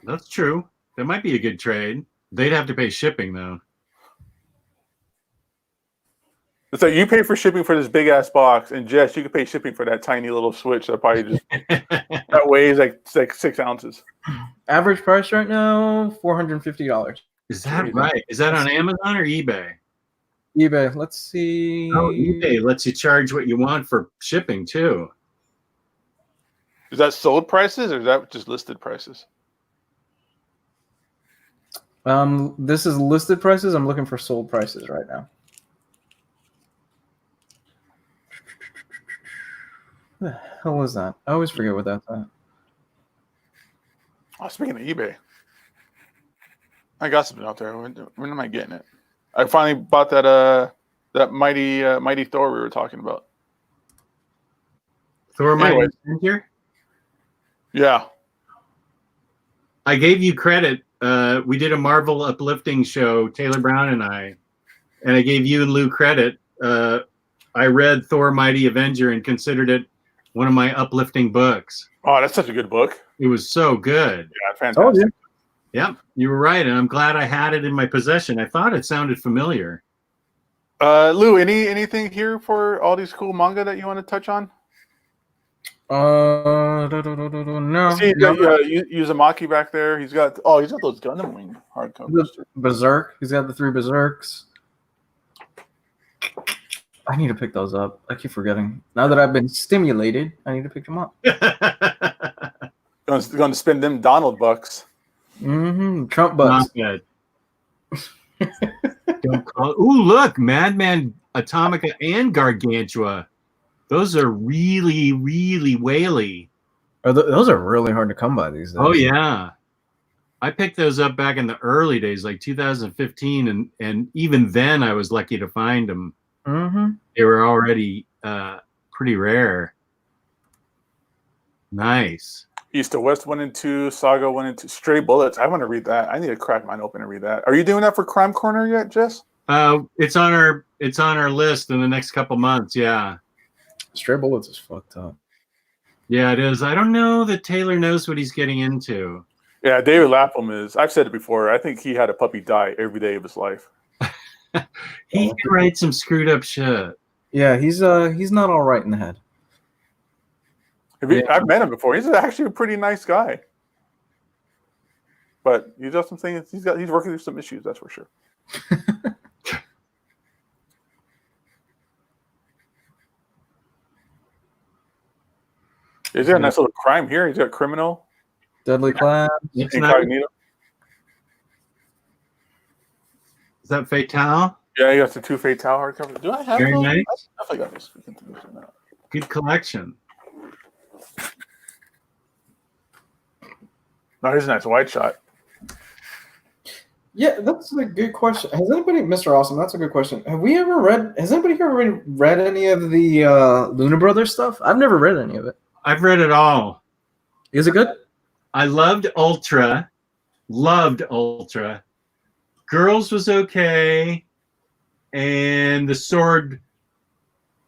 That's true. That might be a good trade. They'd have to pay shipping though. So you pay for shipping for this big ass box, and Jess, you could pay shipping for that tiny little Switch that probably just that weighs like 6 ounces. Average price right now, $450. Is that right? Is that on Amazon or eBay? eBay. Let's see. Oh, eBay lets you charge what you want for shipping too. Is that sold prices or is that just listed prices? This is listed prices. I'm looking for sold prices right now. What the hell was that? I always forget what that's at. Oh, speaking of eBay, I got something out there. When am I getting it? I finally bought that mighty Thor we were talking about. Thor Mighty Avenger? Yeah. I gave you credit. We did a Marvel uplifting show, Taylor Brown and I gave you and Lou credit. I read Thor Mighty Avenger and considered it one of my uplifting books. Oh, that's such a good book. It was so good. Yeah, fantastic. Oh, yeah, you were right, and I'm glad I had it in my possession. I thought it sounded familiar. Lou, anything here for all these cool manga that you want to touch on? No. See, Uzumaki back there. He's got those Gundam Wing hardcovers. Berserk. He's got the 3 Berserks. I need to pick those up. I keep forgetting. Now that I've been stimulated, I need to pick them up. Going to spend them Donald bucks. Trump bucks. Not good. Ooh, look, Madman Atomica and Gargantua. Those are really, really whaley. Those are really hard to come by these days. Oh yeah, I picked those up back in the early days, like 2015, and even then I was lucky to find them. They were already pretty rare. Nice. East to West 1 and 2, Saga 1 and 2, Stray Bullets. I want to read that. I need to crack mine open and read that. Are you doing that for Crime Corner yet, Jess? It's on our list in the next couple months. Yeah. Stray Bullets is fucked up. Yeah, it is. I don't know that Taylor knows what he's getting into. Yeah, David Lapham is. I've said it before. I think he had a puppy die every day of his life. He can write some screwed up shit. Yeah, he's not all right in the head. I've met him before. He's actually a pretty nice guy. But he's got some things. He's working through some issues. That's for sure. He's got a nice little crime here. He's got Criminal. Deadly Class. Incognito. Is that Fatale? Yeah, he got the 2 Fatale hardcovers. Do I have Very those? nice. I definitely got those. Good collection. No, here's a nice wide shot. Yeah, that's a good question. Has anybody, Mr. Awesome, that's a good question. Has anybody here read any of the Luna Brothers stuff? I've never read any of it. I've read it all. Is it good? I loved Ultra. Girls was okay. And the Sword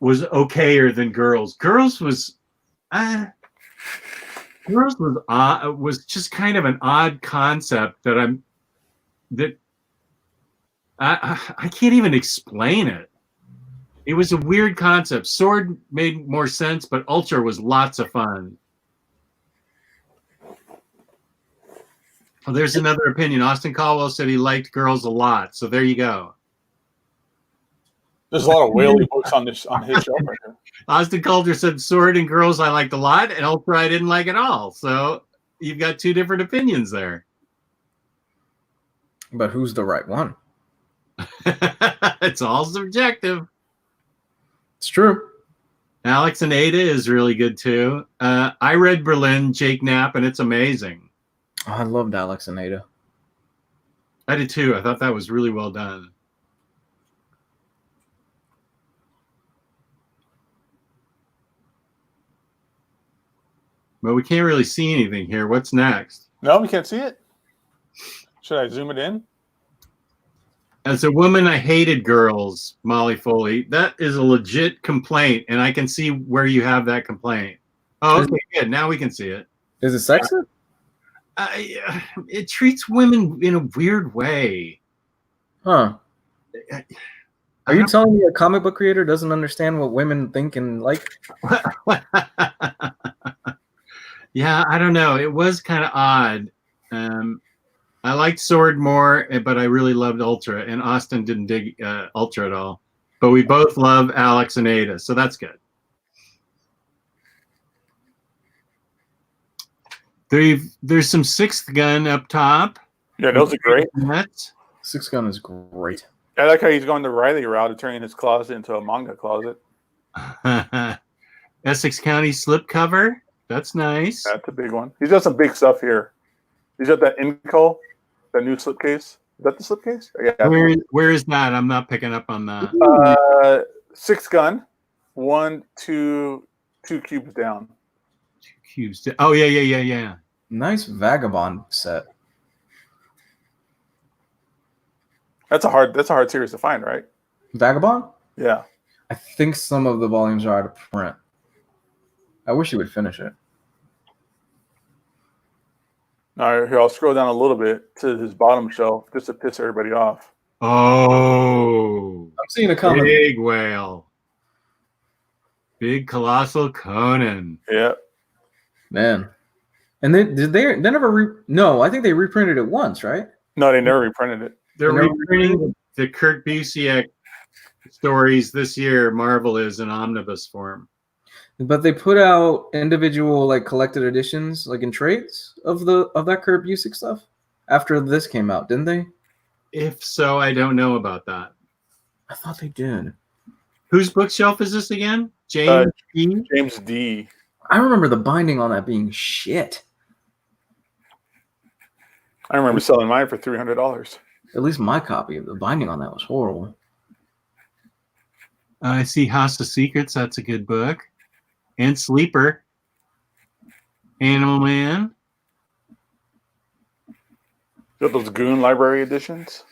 was okayer than Girls. Girls was just kind of an odd concept that I can't even explain it. It was a weird concept. Sword made more sense, but Ultra was lots of fun. Well, there's another opinion. Austin Caldwell said he liked Girls a lot. So there you go. There's a lot of whaley books on his shelf right here. Austin Calder said Sword and Girls I liked a lot, and Ultra I didn't like at all. So you've got 2 different opinions there. But who's the right one? It's all subjective. It's true. Alex and Ada is really good too. I read Berlin, Jake Knapp, and it's amazing. Oh, I loved Alex and Ada. I did too. I thought that was really well done. But we can't really see anything here. What's next? No, we can't see it. Should I zoom it in? As a woman, I hated Girls, Molly Foley. That is a legit complaint, and I can see where you have that complaint. Oh, okay, good. Now we can see it. Is it sexist? it treats women in a weird way. Huh. Are you telling me a comic book creator doesn't understand what women think and like? Yeah, I don't know. It was kind of odd. I liked Sword more, but I really loved Ultra, and Austin didn't dig Ultra at all. But we both love Alex and Ada, so that's good. There's some Sixth Gun up top. Yeah, those are great. Sixth Gun is great. I like how he's going the Ryley route of turning his closet into a manga closet. Essex County slipcover. That's nice. That's a big one. He's got some big stuff here. He's got that Inco, that new slipcase. Is that the slipcase? Yeah. Where is that? I'm not picking up on that. Sixth Gun. 1, 2 cubes down. 2 cubes. Oh yeah. Nice Vagabond set. That's a hard series to find, right? Vagabond? Yeah. I think some of the volumes are out of print. I wish he would finish it. All right, here, I'll scroll down a little bit to his bottom shelf just to piss everybody off. Oh. I'm seeing a comment. Big whale. Big colossal Conan. Yeah. Man. And they never no, I think they reprinted it once, right? No, they never reprinted it. They're reprinting the Kurt Busiek stories this year. Marvel is in omnibus form. But they put out individual like collected editions, like in trades of that Kurt Busiek stuff after this came out, didn't they? If so, I don't know about that. I thought they did. Whose bookshelf is this again? James D. James D. I remember the binding on that being shit. I remember selling mine for $300. At least my copy of the binding on that was horrible. I see House of Secrets. That's a good book. And Sleeper. Animal Man. Got those Goon Library editions.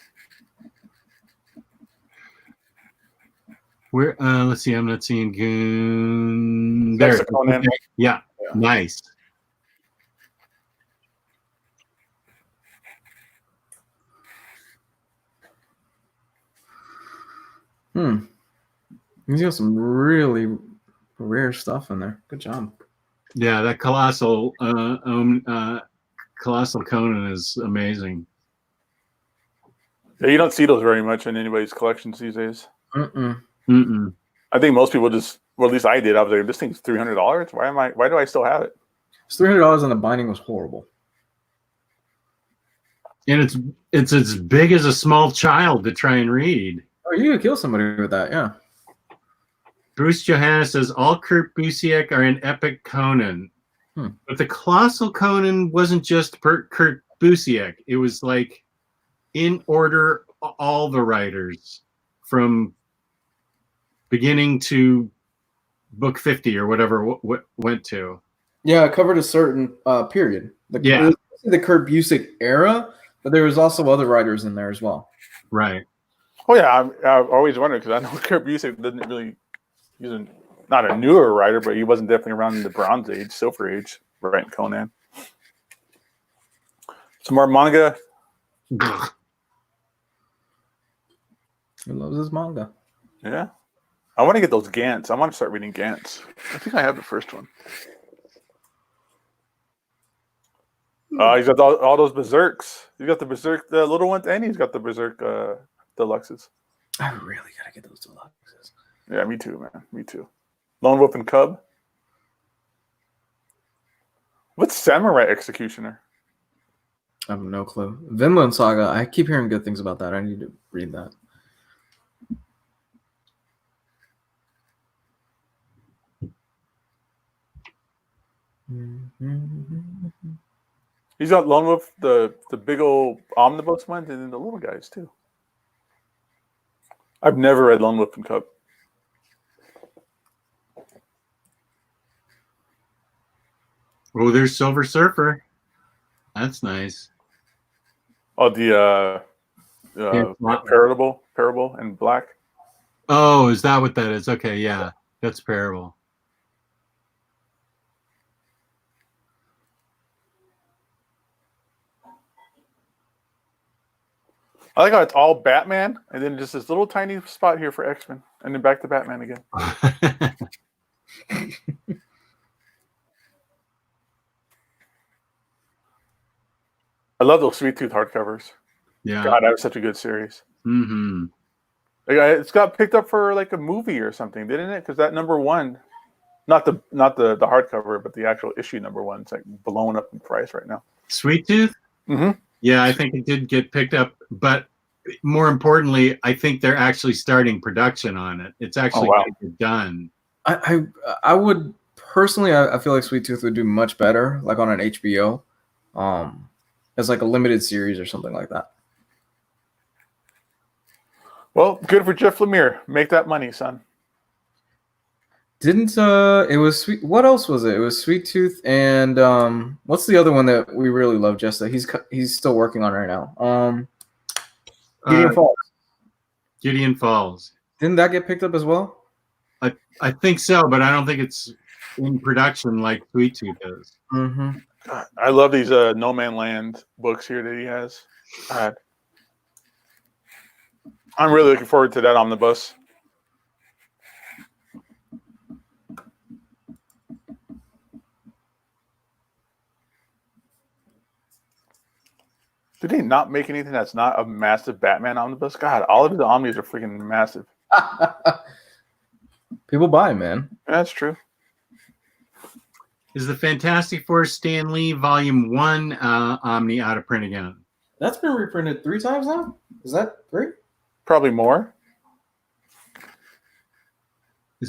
Where? Let's see. I'm not seeing Goon. There. Okay. Yeah. Nice. He's got some really rare stuff in there. Good job. Yeah, that colossal Conan is amazing. Yeah, you don't see those very much in anybody's collections these days. Mm-mm. I think most people just, well, at least I did. I was like, this thing's $300. Why do I still have it? It's $300 and the binding was horrible. And it's as big as a small child to try and read. Oh, you could kill somebody with that, yeah. Bruce Johannes says all Kurt Busiek are in Epic Conan. But the Colossal Conan wasn't just Kurt Busiek. It was like in order all the writers from beginning to book 50 or whatever went to. Yeah, it covered a certain period. The Kurt Busiek era, but there was also other writers in there as well. Right. Oh yeah, I've always wondered because I know Kurt Busiek doesn't really. He's not a newer writer, but he wasn't definitely around in the Bronze Age, Silver Age, writing Conan. Some more manga. He loves his manga. Yeah. I want to get those Gantz. I want to start reading Gantz. I think I have the first one. He's got all those Berserks. He's got the Berserk, the little ones, and he's got the Berserk Deluxes. I really got to get those Deluxes. Yeah, me too, man. Me too. Lone Wolf and Cub. What's Samurai Executioner? I have no clue. Vinland Saga. I keep hearing good things about that. I need to read that. He's got Lone Wolf, the big old omnibus ones, and then the little guys too. I've never read Lone Wolf and Cub. Oh, there's Silver Surfer. That's nice. Oh, the Parable and Black. Oh, is that what that is? Okay, yeah, that's Parable. I like how it's all Batman, and then just this little tiny spot here for X-Men, and then back to Batman again. I love those Sweet Tooth hardcovers. Yeah. God, that was such a good series. Mm-hmm. Like, it's got picked up for like a movie or something, didn't it? Because that #1, not the hardcover, but the actual issue #1, it's like blowing up in price right now. Sweet Tooth? Mm-hmm. Yeah, I think it did get picked up, but more importantly, I think they're actually starting production on it. It's actually gonna get done. I would personally, I feel like Sweet Tooth would do much better, like on an HBO, as like a limited series or something like that. Well, good for Jeff Lemire. Make that money, son. Didn't it was sweet? What else was it? It was Sweet Tooth and what's the other one that we really love? Just that he's still working on right now. Gideon Falls. Gideon Falls. Didn't that get picked up as well? I think so, but I don't think it's in production like Sweet Tooth is. Mm-hmm. God, I love these No Man Land books here that he has. God. I'm really looking forward to that omnibus. Did they not make anything that's not a massive Batman omnibus? God, all of the omnis are freaking massive. People buy, man. That's true. Is the Fantastic Four Stan Lee Volume 1 Omni out of print again? That's been reprinted 3 times now? Is that 3? Probably more.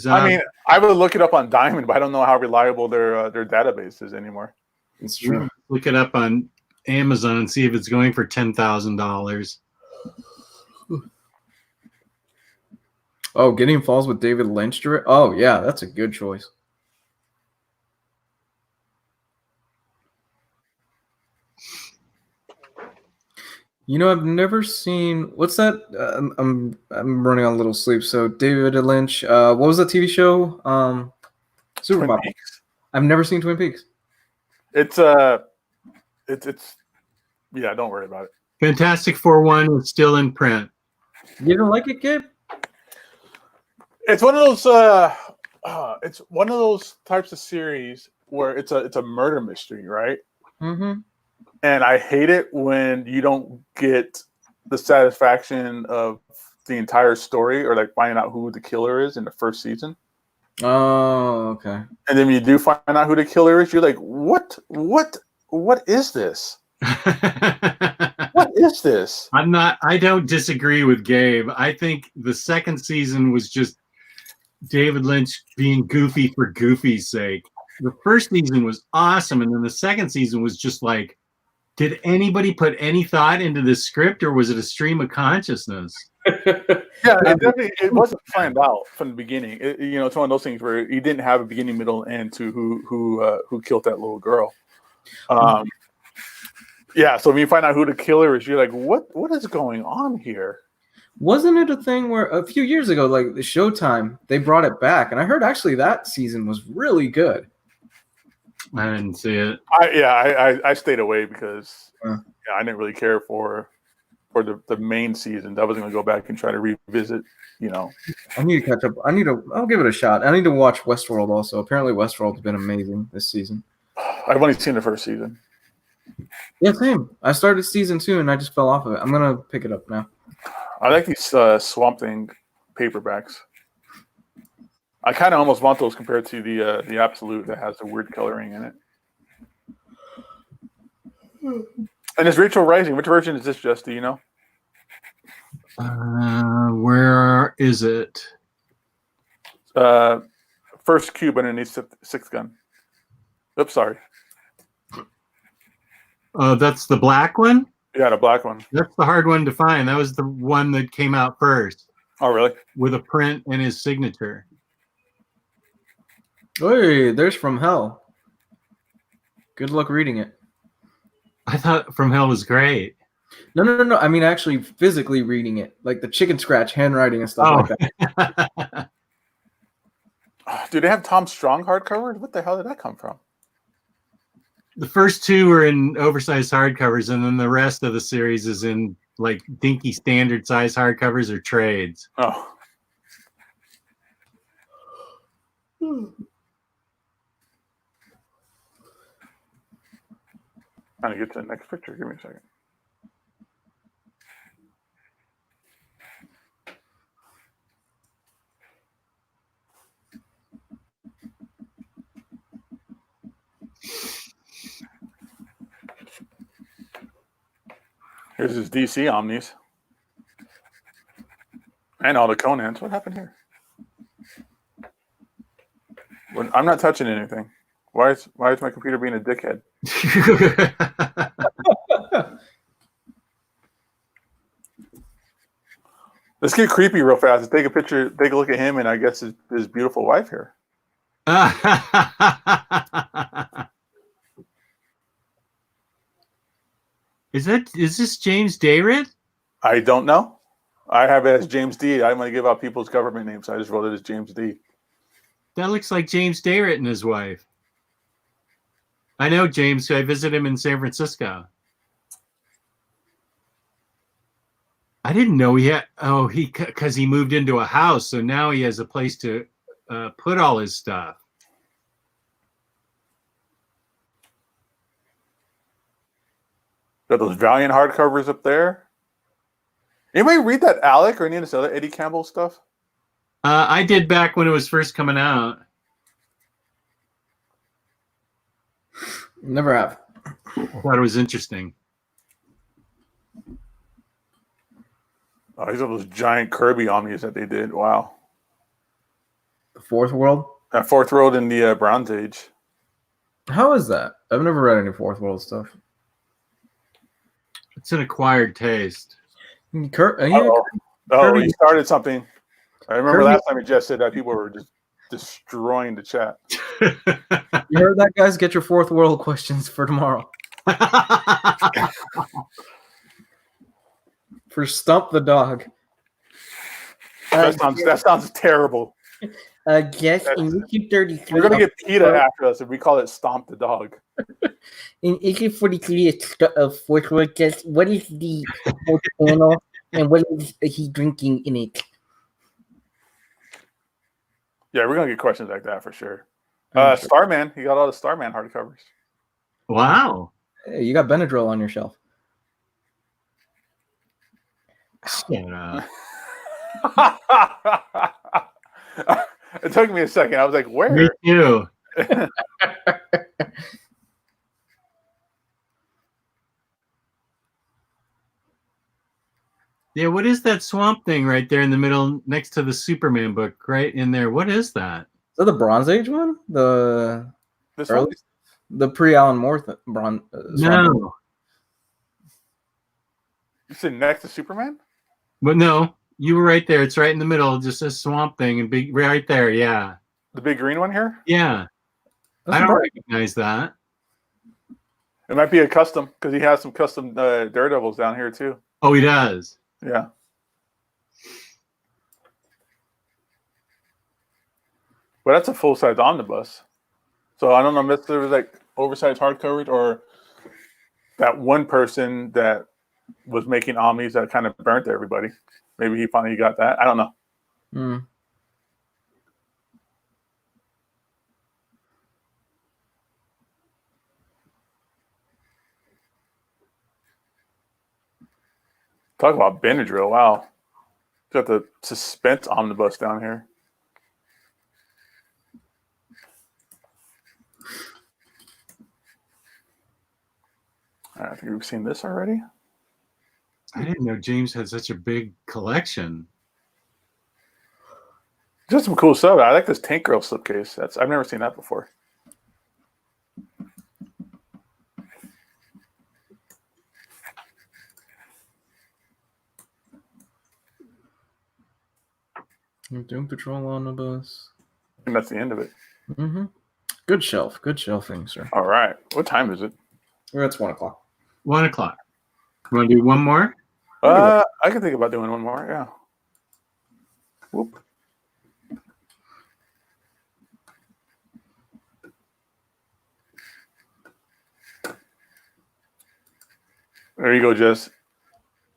I mean, I would look it up on Diamond, but I don't know how reliable their database is anymore. It's true. Look it up on Amazon and see if it's going for $10,000. Oh, Gideon Falls with David Lynch. Oh, yeah, that's a good choice. You know, I've never seen. What's that? I'm running on a little sleep. So David Lynch. What was that TV show? Supermodel. I've never seen Twin Peaks. It's yeah. Don't worry about it. Fantastic Four 1 is still in print. You don't like it, Gabe? It's one of those. It's one of those types of series where it's a murder mystery, right? Mm-hmm. And I hate it when you don't get the satisfaction of the entire story or like finding out who the killer is in the first season. Oh, okay. And then when you do find out who the killer is, you're like, what is this? What is this? I don't disagree with Gabe. I think the second season was just David Lynch being goofy for goofy's sake. The first season was awesome, and then the second season was just like, did anybody put any thought into this script, or was it a stream of consciousness? Yeah, it wasn't planned out from the beginning. It's one of those things where you didn't have a beginning, middle, and end to who killed that little girl. Yeah, so when you find out who the killer is, you're like, what is going on here? Wasn't it a thing where a few years ago, like the Showtime, they brought it back, and I heard actually that season was really good. I didn't see it. I stayed away because I didn't really care for the main season. I wasn't going to go back and try to revisit. I need to catch up. I'll give it a shot. I need to watch Westworld also. Apparently, Westworld's been amazing this season. I've only seen the first season. Yeah, same. I started season 2 and I just fell off of it. I'm gonna pick it up now. I like these Swamp Thing paperbacks. I kind of almost want those compared to the Absolute that has the weird coloring in it. And it's Rachel Rising. Which version is this, Jess? Do you know? Where is it? First cube underneath sixth gun. Oops, sorry. That's the black one? Yeah, the black one. That's the hard one to find. That was the one that came out first. Oh, really? With a print and his signature. Hey, there's From Hell. Good luck reading it. I thought From Hell was great. No. I mean, actually physically reading it. Like the chicken scratch handwriting and stuff like that. Do they have Tom Strong hardcover? What the hell did that come from? The first two were in oversized hardcovers, and then the rest of the series is in like dinky standard size hardcovers or trades. Oh. Trying to get to the next picture. Give me a second. Here's his DC Omnis. And all the Conans. What happened here? I'm not touching anything. Why is my computer being a dickhead? Let's get creepy real fast. Let's take a picture, take a look at him, and I guess his beautiful wife here. Is this James Dayrit? I don't know. I have it as James D. I don't want to give out people's government names, so I just wrote it as James D. That looks like James Dayrit and his wife. I know James. I visited him in San Francisco. I didn't know he had. Oh, because he moved into a house, so now he has a place to put all his stuff. Got those Valiant hardcovers up there. Anybody read that Alec or any of this other Eddie Campbell stuff? I did back when it was first coming out. Never have. I thought it was interesting. Oh, these are those giant Kirby Omnis that they did. Wow. The Fourth World? That Fourth World in the Bronze Age. How is that? I've never read any Fourth World stuff. It's an acquired taste. He started something. I remember last time he just said that people were just destroying the chat. You heard that, guys? Get your Fourth World questions for tomorrow. For Stump the Dog. That sounds terrible. Yes, in issue 33. We're gonna get PETA after us if we call it Stomp the Dog. In issue 43 of Fourth World, just what is the fourth panel and what is he drinking in it? Yeah, we're gonna get questions like that for sure. Starman, he got all the Starman hardcovers. Wow. Hey, you got Benadryl on your shelf. Shut up. It took me a second. I was like, where? Me too. Yeah, what is that swamp thing right there in the middle next to the Superman book right in there? What is that? Is that the Bronze Age one? The pre-Alan Moore Bronze. No. You said next to Superman? But no, you were right there. It's right in the middle, just a swamp thing and big right there. Yeah. The big green one here? Yeah. I don't recognize that. It might be a custom because he has some custom Daredevils down here too. Oh, he does. Yeah. But that's a full-size omnibus. So I don't know if there was like oversized hardcovers or that one person that was making omnis that kind of burnt everybody. Maybe he finally got that. I don't know. Hmm. Talk about Benadryl. Wow. Got the suspense omnibus down here. I think we've seen this already. I didn't know James had such a big collection. Just some cool stuff. I like this Tank Girl slipcase. I've never seen that before. Doom Patrol Omnibus. And that's the end of it. Mm-hmm. Good shelf. Good shelving, sir. All right. What time is it? It's 1 o'clock. 1 o'clock. You want to do one more? I can think about doing one more. Yeah. Whoop. There you go, Jess.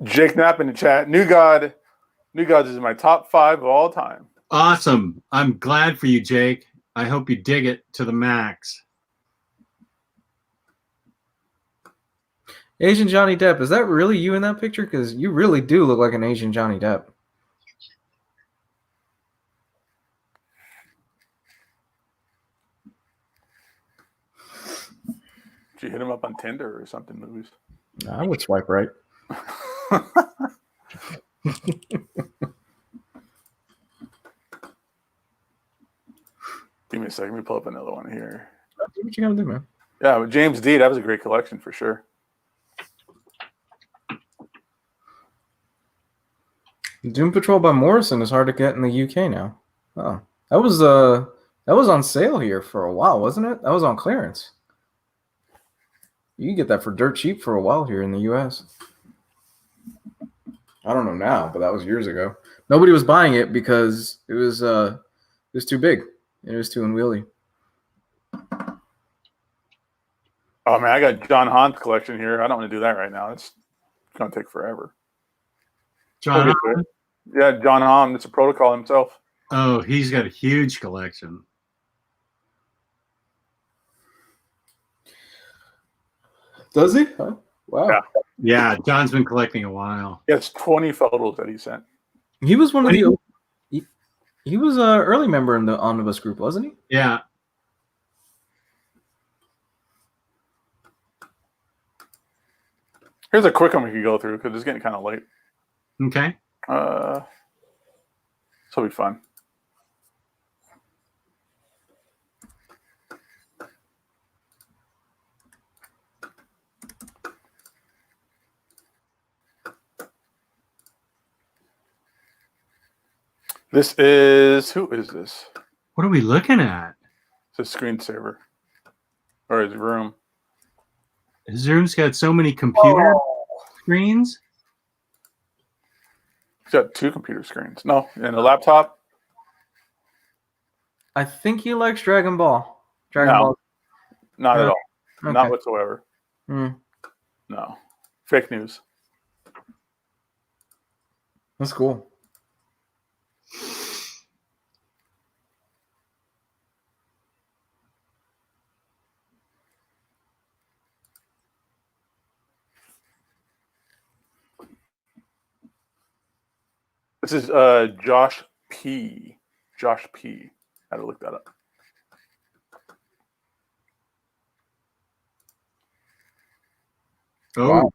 Jake Knapp in the chat. New Gods is my top 5 of all time. Awesome. I'm glad for you, Jake. I hope you dig it to the max. Asian Johnny Depp. Is that really you in that picture? Because you really do look like an Asian Johnny Depp. Did you hit him up on Tinder or something, Luis? I would swipe right. Give me a second. Let me pull up another one here. Do what you gotta do, man. Yeah, but James D, that was a great collection for sure. Doom Patrol by Morrison is hard to get in the UK now. Oh, that was on sale here for a while, wasn't it? That was on clearance. You can get that for dirt cheap for a while here in the US. I don't know now, but that was years ago. Nobody was buying it because it was too big. It was too unwieldy. Oh man, I got John Hahn's collection here. I don't want to do that right now. It's gonna take forever. John. Okay. Yeah, John Hahn. It's a protocol himself. Oh, he's got a huge collection. Does he? Huh? Wow. Yeah. Yeah, John's been collecting a while. He has 20 photos that he sent. He was one of the. He was an early member in the Omnibus group, wasn't he? Yeah. Here's a quick one we could go through because it's getting kind of late. Okay. This will be fun. This is, who is this? What are we looking at? It's a screensaver. Or his room. His room's got so many computer screens. He's got 2 computer screens. No, and a laptop. I think he likes Dragon Ball. No. Ball. Not at all. Okay. Not whatsoever. Hmm. No. Fake news. That's cool. This is Josh P. Josh P. Had to look that up. Oh, Wow.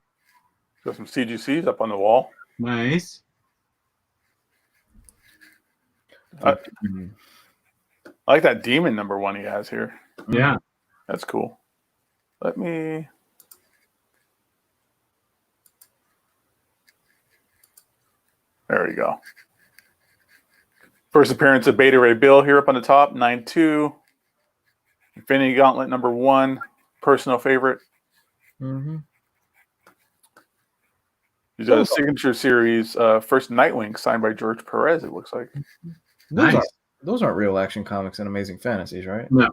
Got some CGCs up on the wall. nice. I like that demon #1 he has here. Yeah. That's cool. Let me. There we go. First appearance of Beta Ray Bill here up on the top, 9.2. Infinity Gauntlet #1, personal favorite. Mm-hmm. He's got a signature series, first Nightwing signed by George Perez, it looks like. Nice. Those aren't real Action Comics and Amazing Fantasies, right? No.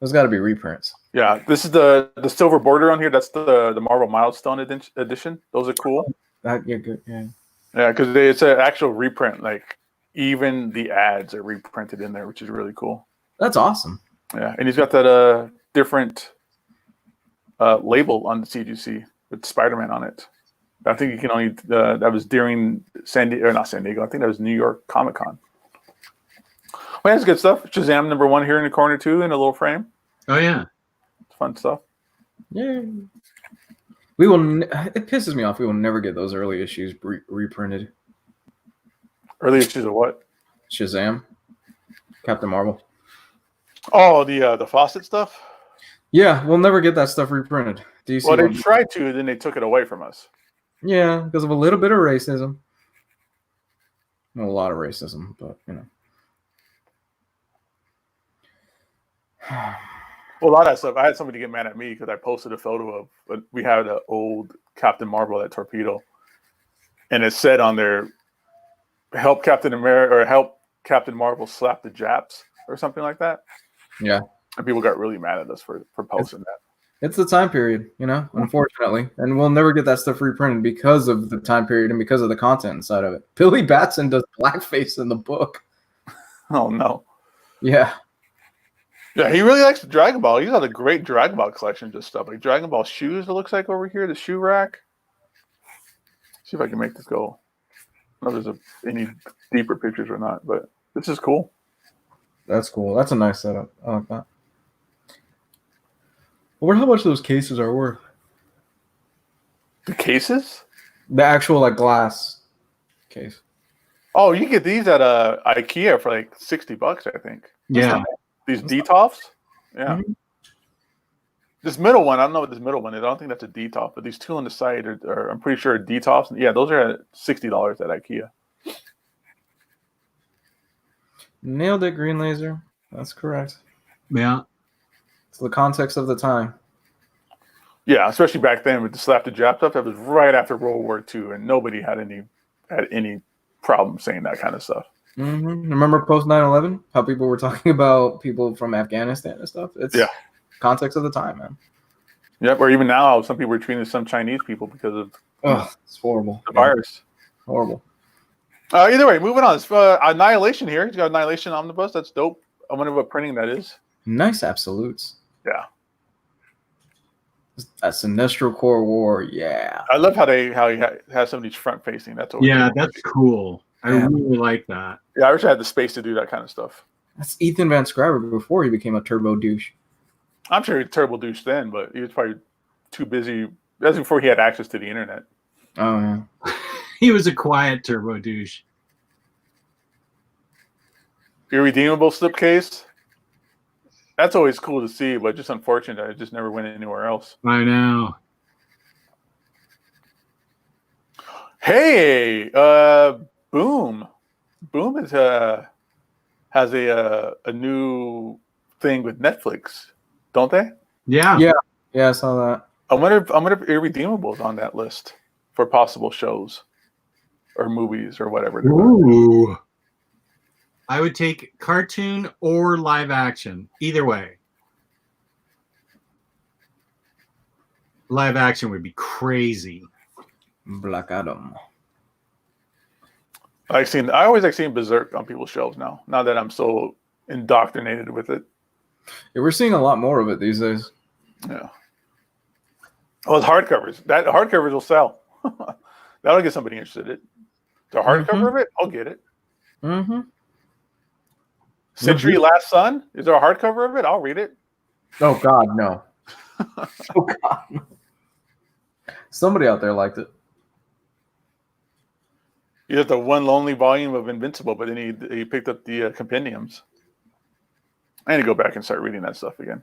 Those got to be reprints. Yeah, this is the silver border on here. That's the Marvel Milestone edition. Those are cool. Yeah, good. Yeah. Yeah, because it's an actual reprint. Like, even the ads are reprinted in there, which is really cool. That's awesome. Yeah, and he's got that different label on the CGC with Spider-Man on it. I think you can only that was during not San Diego. I think that was New York Comic Con. Well, that's good stuff. Shazam #1 here in the corner too, in a little frame. Oh yeah. It's fun stuff. Yeah. We will. It pisses me off. We will never get those early issues reprinted. Early issues of what? Shazam, Captain Marvel. Oh, the Fawcett stuff. Yeah, we'll never get that stuff reprinted. DC. Well, they tried to, then they took it away from us. Yeah, because of a little bit of racism. Well, a lot of racism, but you know. Well, a lot of that stuff. I had somebody get mad at me because I posted a photo of we had an old Captain Marvel, that torpedo, and it said on there, "Help Captain America" or "Help Captain Marvel slap the Japs" or something like that. Yeah. And people got really mad at us for posting that. It's the time period, you know, unfortunately. And we'll never get that stuff reprinted because of the time period and because of the content inside of it. Billy Batson does blackface in the book. Oh no. Yeah. Yeah, he really likes the Dragon Ball. He's got a great Dragon Ball collection, just stuff like Dragon Ball shoes. It looks like over here, the shoe rack. See if I can make this go. I don't know if there's any deeper pictures or not, but this is cool. That's cool. That's a nice setup. I like that. I wonder how much those cases are worth. The cases? The actual like glass case. Oh, you can get these at IKEA for like $60, I think. Yeah. These Detolfs? Yeah. Mhm. This middle one, I don't know what this middle one is. I don't think that's a Detolf, but these two on the side are I'm pretty sure, Detolfs. Yeah, those are at $60 at IKEA. Nailed it, Green Laser. That's correct. Yeah. It's the context of the time. Yeah, especially back then with the slap the Jap stuff. That was right after World War II, and nobody had any problem saying that kind of stuff. Remember post 9/11? How people were talking about people from Afghanistan and stuff? It's context of the time, man. Yep, or even now, some people are treating some Chinese people because of It's horrible. the virus. Horrible. Either way, moving on. It's, Annihilation here. He's got Annihilation Omnibus. That's dope. I wonder what printing that is. Nice absolutes. Yeah. That Sinestro Core War, yeah. I love how he has some of these front facing. That's always Yeah, cool. that's cool. I really like that. Yeah, I wish I had the space to do that kind of stuff. That's Ethan Van Scriver before he became a turbo douche. I'm sure he was turbo douche then, but he was probably too busy. That's before he had access to the internet. Oh, yeah. He was a quiet turbo douche. Irredeemable slipcase. That's always cool to see, but just unfortunate that it just never went anywhere else. I know. Hey, Boom is has a new thing with Netflix, don't they? Yeah. Yeah, I saw that. I wonder if Irredeemable is on that list for possible shows or movies or whatever. Ooh. I would take cartoon or live action. Either way. Live action would be crazy. Black Adam. I always like seeing Berserk on people's shelves now. Now that I'm so indoctrinated with it. Yeah, we're seeing a lot more of it these days. Yeah. Oh, it's hardcovers. That hardcovers will sell. That'll get somebody interested in it. The hardcover of it, I'll get it. Mm-hmm. Century Last Sun? Is there a hardcover of it? I'll read it. Oh, God, no. Oh, God. No. Somebody out there liked it. He has the one lonely volume of Invincible, but then he picked up the compendiums. I need to go back and start reading that stuff again.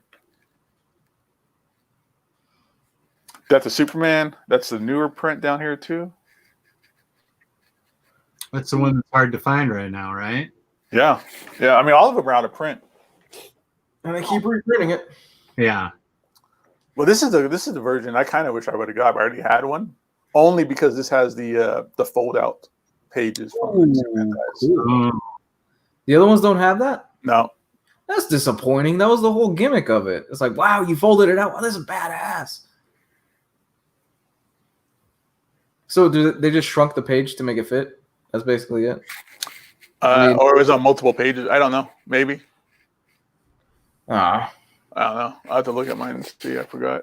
Death of Superman. That's the newer print down here too. That's the one that's hard to find right now, right? Yeah. I mean, all of them are out of print. And they keep reprinting it. Yeah. Well, this is the version I kind of wish I would have got. I already had one, only because this has the fold out pages. From the Superman guys. Cool. The other ones don't have that? No. That's disappointing. That was the whole gimmick of it. It's like, wow, you folded it out. Wow, this is badass. So they just shrunk the page to make it fit? That's basically it? Or it was on multiple pages. I don't know. Maybe. Ah. I don't know. I'll have to look at mine and see. I forgot.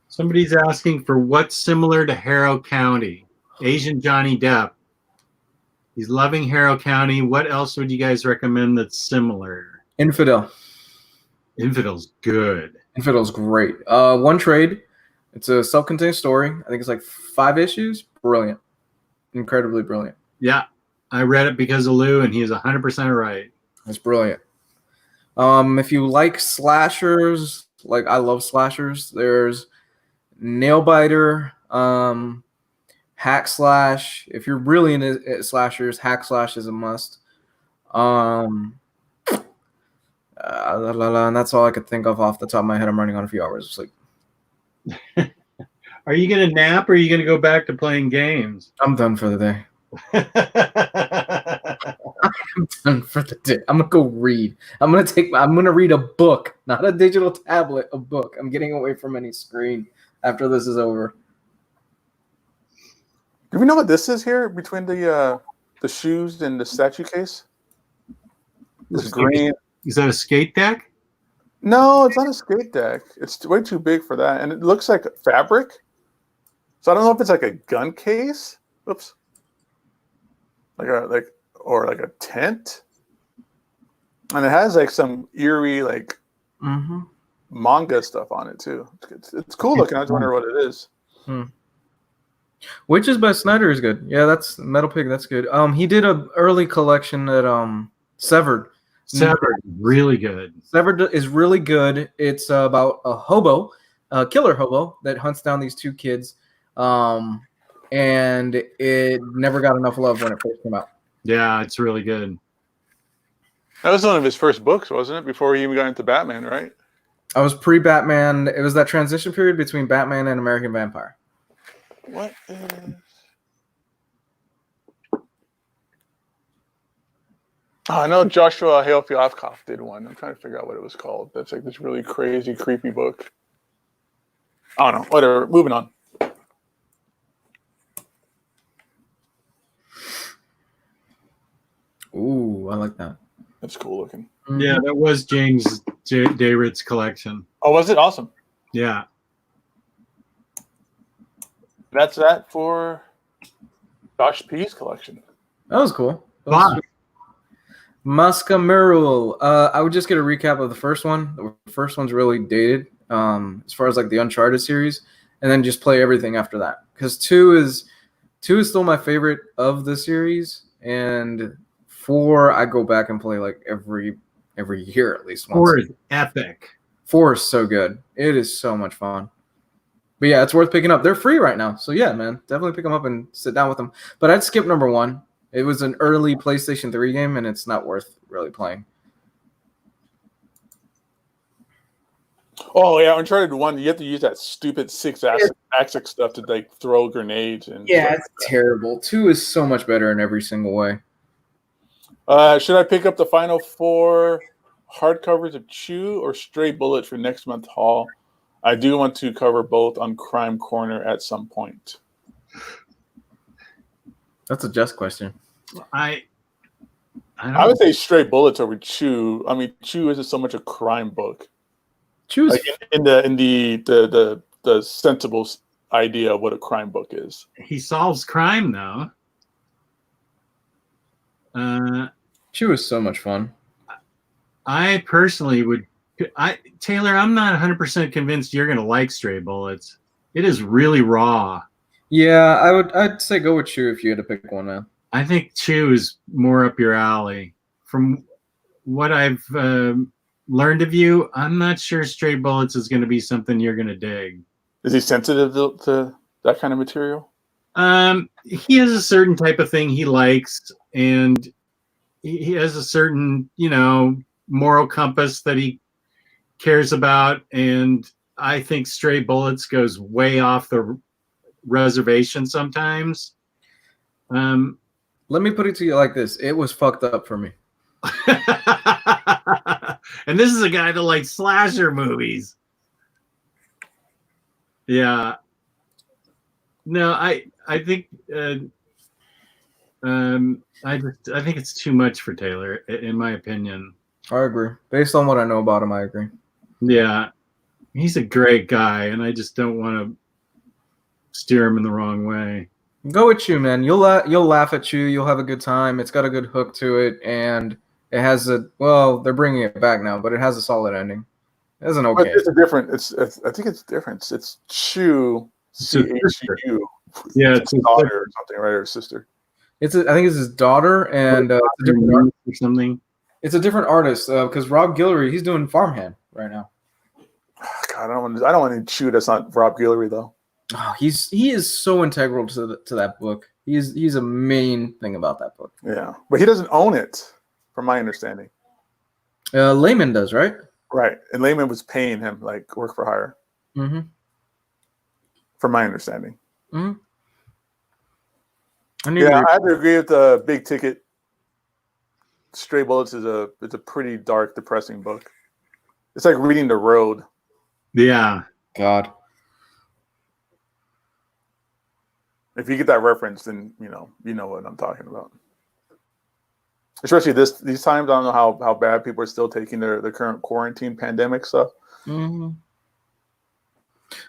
Somebody's asking for what's similar to Harrow County. Asian Johnny Depp. He's loving Harrow County. What else would you guys recommend that's similar? Infidel. Infidel's good. Infidel's great. One trade. It's a self-contained story. I think it's like 5 issues. Brilliant. Incredibly brilliant. Yeah. I read it because of Lou, and he is 100% right. It's brilliant. If you like slashers, like I love slashers, there's Nailbiter, Hack Slash. If you're really into slashers, Hack Slash is a must. And that's all I could think of off the top of my head. I'm running on a few hours of sleep. Are you going to nap or are you going to go back to playing games? I'm done for the day. I'm done for the day. I'm gonna go read. I'm gonna read a book, not a digital tablet. A book. I'm getting away from any screen after this is over. Do we know what this is here between the shoes and the statue case? This green. Is that a skate deck? No, it's not a skate deck. It's way too big for that, and it looks like fabric. So I don't know if it's like a gun case. Oops. Like a tent, and it has like some eerie like manga stuff on it too. It's cool looking. I just wonder what it is. Witches by Snyder is good. Yeah, that's Metal Pig. That's good. He did a early collection at Severed. Severed, really good. Severed is really good. It's about a hobo, a killer hobo that hunts down these two kids, and it never got enough love when it first came out. Yeah, it's really good. That was one of his first books, wasn't it? Before he even got into Batman, right? I was pre-Batman. It was that transition period between Batman and American Vampire. What is... Oh, I know Joshua Hale-Fiofkoff did one. I'm trying to figure out what it was called. That's like this really crazy, creepy book. I don't know. Whatever. Moving on. Ooh, I like that. That's cool looking. Yeah, that was James Dayrid's collection. Oh, was it? Awesome. Yeah. That's that for Josh P's collection. That was cool. Wow. Muscamerul. I would just get a recap of the first one. The first one's really dated, as far as like the Uncharted series, and then just play everything after that. Because two is still my favorite of the series, and 4 I go back and play like every year at least once. 4 is epic. 4 is so good. It is so much fun. But yeah, it's worth picking up. They're free right now, so yeah, man, definitely pick them up and sit down with them. But I'd skip number 1. It was an early PlayStation 3 game, and it's not worth really playing. Oh yeah, Uncharted 1. You have to use that stupid 6-axis stuff to like throw grenades and. Yeah, it's terrible. 2 is so much better in every single way. Should I pick up the final 4 hardcovers of Chew or Stray Bullet for next month's haul? I do want to cover both on Crime Corner at some point. That's a just question. I would say Stray Bullets over Chew. I mean, Chew isn't so much a crime book. Choose like in the sensible idea of what a crime book is. He solves crime though. Chew is so much fun. I personally would. Taylor, I'm not 100% convinced you're gonna like Stray Bullets. It is really raw. Yeah, I'd say go with Chew if you had to pick one, man. I think Chew is more up your alley. From what I've learned of you, I'm not sure Stray Bullets is going to be something you're going to dig. Is he sensitive to that kind of material? He has a certain type of thing he likes, and he has a certain, moral compass that he cares about. And I think Stray Bullets goes way off the reservation sometimes. Let me put it to you like this. It was fucked up for me. And this is a guy that likes slasher movies. Yeah. No, I think I think it's too much for Taylor, in my opinion. I agree. Based on what I know about him, I agree. Yeah. He's a great guy, and I just don't want to steer him in the wrong way. Go with Chew, man. You'll laugh at Chew. You'll have a good time. It's got a good hook to it, and it has they're bringing it back now, but it has a solid ending. It isn't okay. It's a different. I think it's different. It's Chew, CHU. Yeah, it's his daughter or something, right, or sister. I think it's his daughter, and it's a different or something. It's a different artist because Rob Guillory, he's doing Farmhand right now. God, I don't want to Chew. That's not Rob Guillory though. Oh, he is so integral to that book. He's a main thing about that book. Yeah, but he doesn't own it, from my understanding. Layman does, right? Right, and Layman was paying him like work for hire. Mm-hmm. From my understanding. Mm-hmm. I have to agree with the big ticket Stray Bullets is a pretty dark, depressing book. It's like reading The Road. Yeah. God. If you get that reference, then you know what I'm talking about. Especially these times, I don't know how bad people are still taking their current quarantine pandemic stuff. Mm-hmm.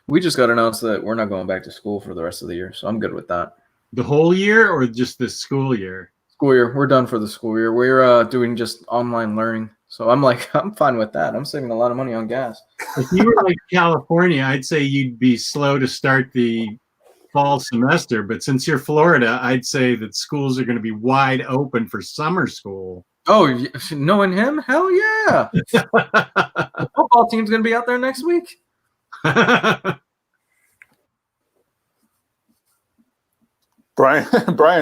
We just got announced that we're not going back to school for the rest of the year, so I'm good with that. The whole year or just this school year? School year. We're done for the school year. We're doing just online learning. So I'm fine with that. I'm saving a lot of money on gas. If you were like California, I'd say you'd be slow to start the fall semester. But since you're Florida, I'd say that schools are going to be wide open for summer school. Oh, knowing him? Hell yeah. The football team's going to be out there next week. Brian,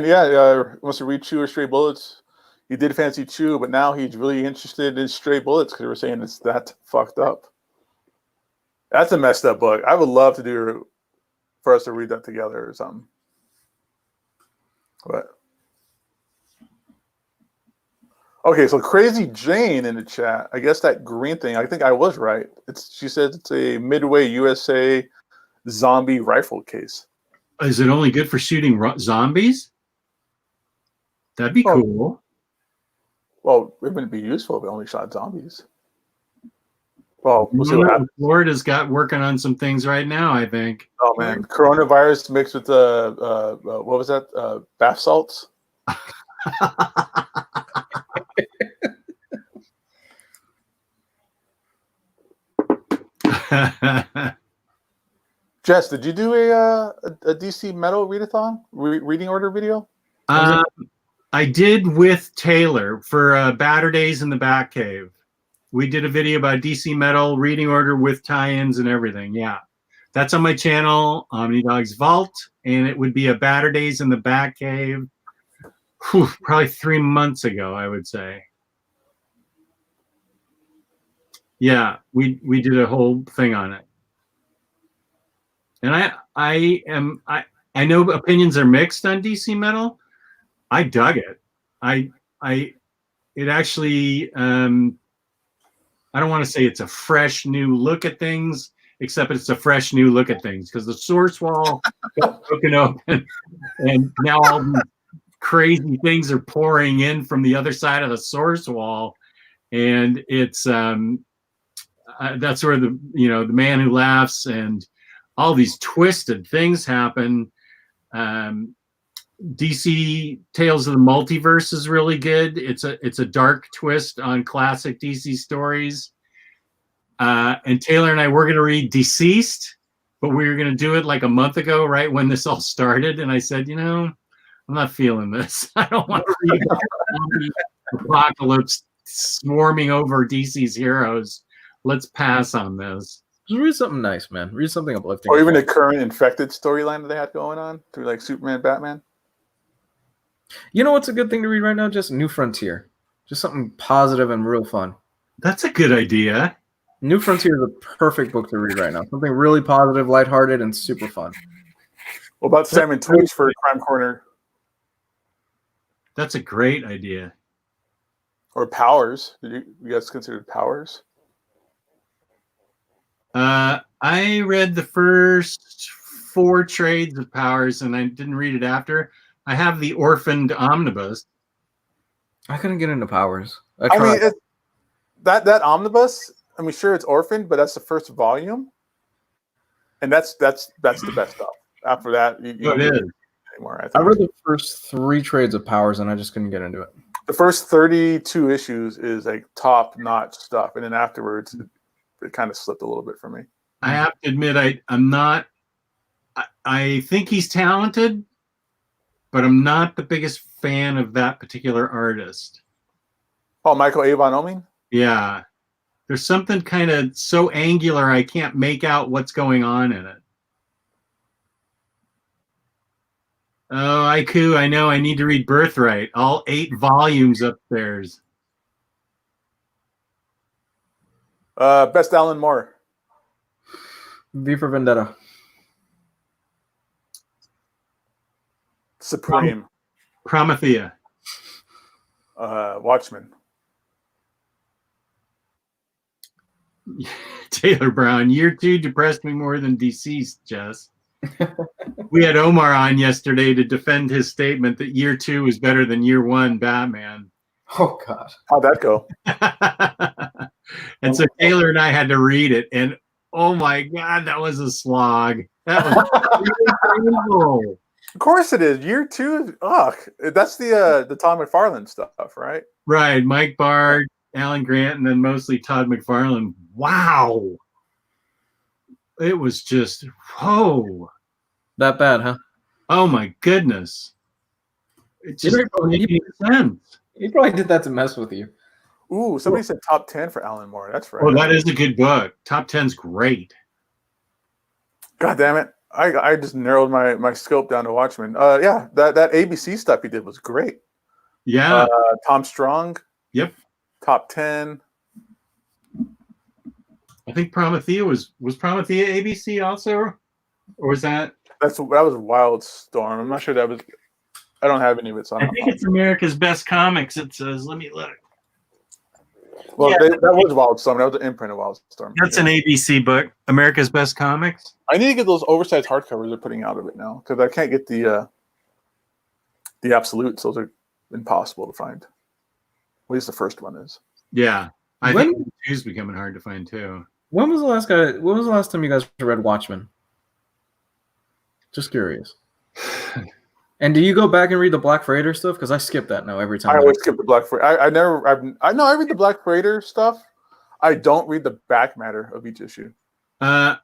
yeah, wants to read Chew or Stray Bullets. He did fancy Chew, but now he's really interested in Stray Bullets because we're saying it's that fucked up. That's a messed up book. I would love for us to read that together or something. But okay, so Crazy Jane in the chat. I guess that green thing. I think I was right. She says it's a Midway USA zombie rifle case. Is it only good for shooting zombies? That'd be cool. Well, it wouldn't be useful if it only shot zombies. Well, we'll see what happens. Florida's working on some things right now, I think. Oh man, coronavirus mixed with what was that? Bath salts. Jess, did you do a DC Metal readathon reading order video? I did with Taylor for Batter Days in the Batcave. We did a video about DC Metal reading order with tie-ins and everything. Yeah, that's on my channel, Omnidog's Vault, and it would be a Batter Days in the Batcave. Probably 3 months ago, I would say. Yeah, we did a whole thing on it. And I know opinions are mixed on DC Metal. I dug it. It actually, I don't want to say it's a fresh new look at things, except it's a fresh new look at things because the source wall got broken open and now all these crazy things are pouring in from the other side of the source wall. And it's, that's where the Man Who Laughs and all these twisted things happen. DC Tales of the Multiverse is really good. It's a dark twist on classic DC stories. And Taylor and I were going to read Deceased, but we were going to do it like a month ago, right when this all started. And I said, I'm not feeling this. I don't want to read the apocalypse swarming over DC's heroes. Let's pass on this. Just read something nice, man. Read something uplifting. Or even the current Infected storyline that they had going on through like Superman, Batman. You know what's a good thing to read right now? Just New Frontier. Just something positive and real fun. That's a good idea. New Frontier is a perfect book to read right now. Something really positive, lighthearted, and super fun. What about Simon Twitch for Crime Corner? That's a great idea. Or Powers. Did you guys consider Powers? I read the first 4 trades of Powers and I didn't read it after. I have the orphaned omnibus. I couldn't get into Powers. I mean, that omnibus. I mean, sure, it's orphaned, but that's the first volume, and that's the best stuff. After that, you don't need it anymore. I read the first 3 trades of Powers, and I just couldn't get into it. The first 32 issues is like top-notch stuff, and then afterwards, it kind of slipped a little bit for me. I have to admit, I'm not. I think he's talented, but I'm not the biggest fan of that particular artist. Oh, Michael Avon Oeming? Yeah. There's something kind of so angular, I can't make out what's going on in it. Oh, Aiku, I know I need to read Birthright. All 8 volumes upstairs. Best Alan Moore. V for Vendetta. Supreme. Promethea. Watchmen. Taylor Brown, year 2 depressed me more than Deceased, Jess. We had Omar on yesterday to defend his statement that year 2 is better than year 1 Batman. Oh God. How'd that go? And so Taylor and I had to read it, and oh my God, that was a slog. That was really painful. Of course it is. Year 2. Ugh, that's the Todd McFarlane stuff, right? Right, Mike Bard, Alan Grant, and then mostly Todd McFarlane. Wow, it was just That bad, huh? Oh my goodness! It just didn't make any sense. He probably did that to mess with you. Ooh, somebody said top 10 for Alan Moore. That's right. Oh, that is a good book. Top 10's great. God damn it. I just narrowed my scope down to Watchmen. Yeah, that ABC stuff he did was great. Yeah. Tom Strong. Yep. Top 10. I think Promethea was Promethea ABC also, or was that? That was Wildstorm. I'm not sure that was. I don't have any of it. So I think it's America's Best Comics. It says. Let me look. Well, yeah. that was Wildstorm. That was an imprint of Wildstorm. That's an ABC book, America's Best Comics. I need to get those oversized hardcovers they're putting out of it now because I can't get the absolutes. Those are impossible to find. At least the first one is. Yeah, I think the two's becoming hard to find too. When was the last time you guys read Watchmen? Just curious. And do you go back and read the Black Freighter stuff? Because I skip that now every time. I always skip the Black Freighter. I read the Black Freighter stuff. I don't read the back matter of each issue. The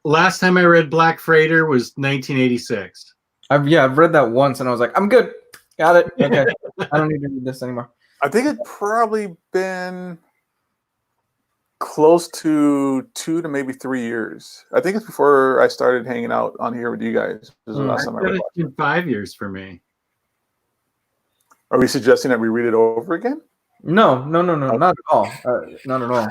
last time I read Black Freighter was 1986. I've read that once and I was like, I'm good. Got it. Okay. I don't need to read this anymore. I think it's probably been close to 2 to maybe 3 years. I think it's before I started hanging out on here with you guys. This is the last time I read it. It's been 5 years for me. Are we suggesting that we read it over again? No, not at all. Not at all.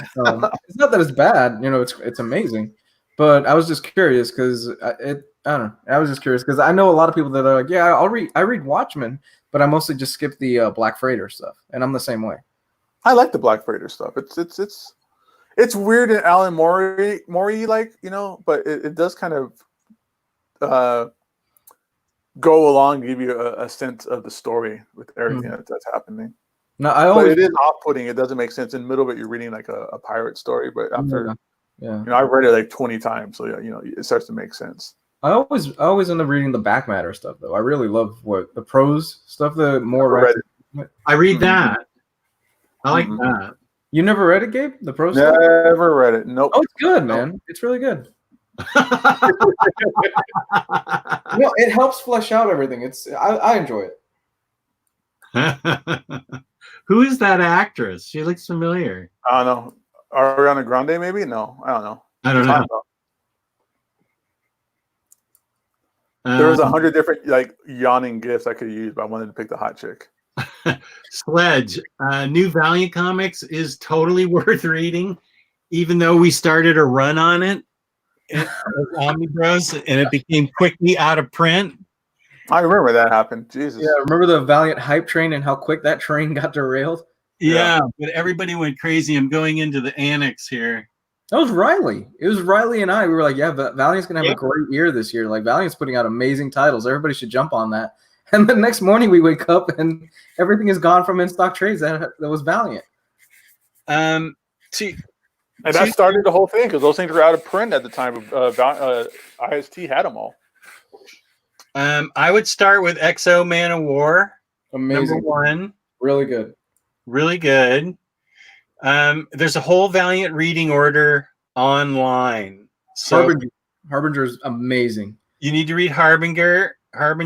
It's not that it's bad. You know, it's amazing. But I was just curious because I don't know. I was just curious because I know a lot of people that are like, yeah, I read Watchmen, but I mostly just skip the Black Freighter stuff, and I'm the same way. I like the Black Freighter stuff. It's weird and Alan Moore like, you know, but it does kind of go along to give you a sense of the story with everything that's happening. No, but it is off-putting. It doesn't make sense. In the middle of it, you're reading like a pirate story, but after, you know, I've read it like 20 times, so you know, it starts to make sense. I always end up reading the back matter stuff though. I really love the prose stuff. The more I read that. I like that. You never read it, Gabe? The prose stuff? Never read it. Nope. Oh, it's good, man. It's really good. It helps flesh out everything. I enjoy it. Who is that actress? She looks familiar. I don't know. Ariana Grande, maybe? No, I don't know. I don't know. There was 100 different like yawning gifs I could use, but I wanted to pick the hot chick. Sledge, new Valiant comics is totally worth reading, even though we started a run on it Omnibros and it became quickly out of print. I remember that happened. Jesus. Yeah, remember the Valiant hype train and how quick that train got derailed? Yeah, but everybody went crazy. I'm going into the annex here. That was Ryley. It was Ryley and I. We were like, yeah, Valiant's going to have a great year this year. Like, Valiant's putting out amazing titles. Everybody should jump on that. And the next morning we wake up and everything is gone from in-stock trades that was Valiant. And that started the whole thing because those things were out of print at the time. IST had them all. I would start with XO Man of War. Amazing. Number 1. Really good. Really good. There's a whole Valiant reading order online. So Harbinger is amazing. You need to read Harbinger. As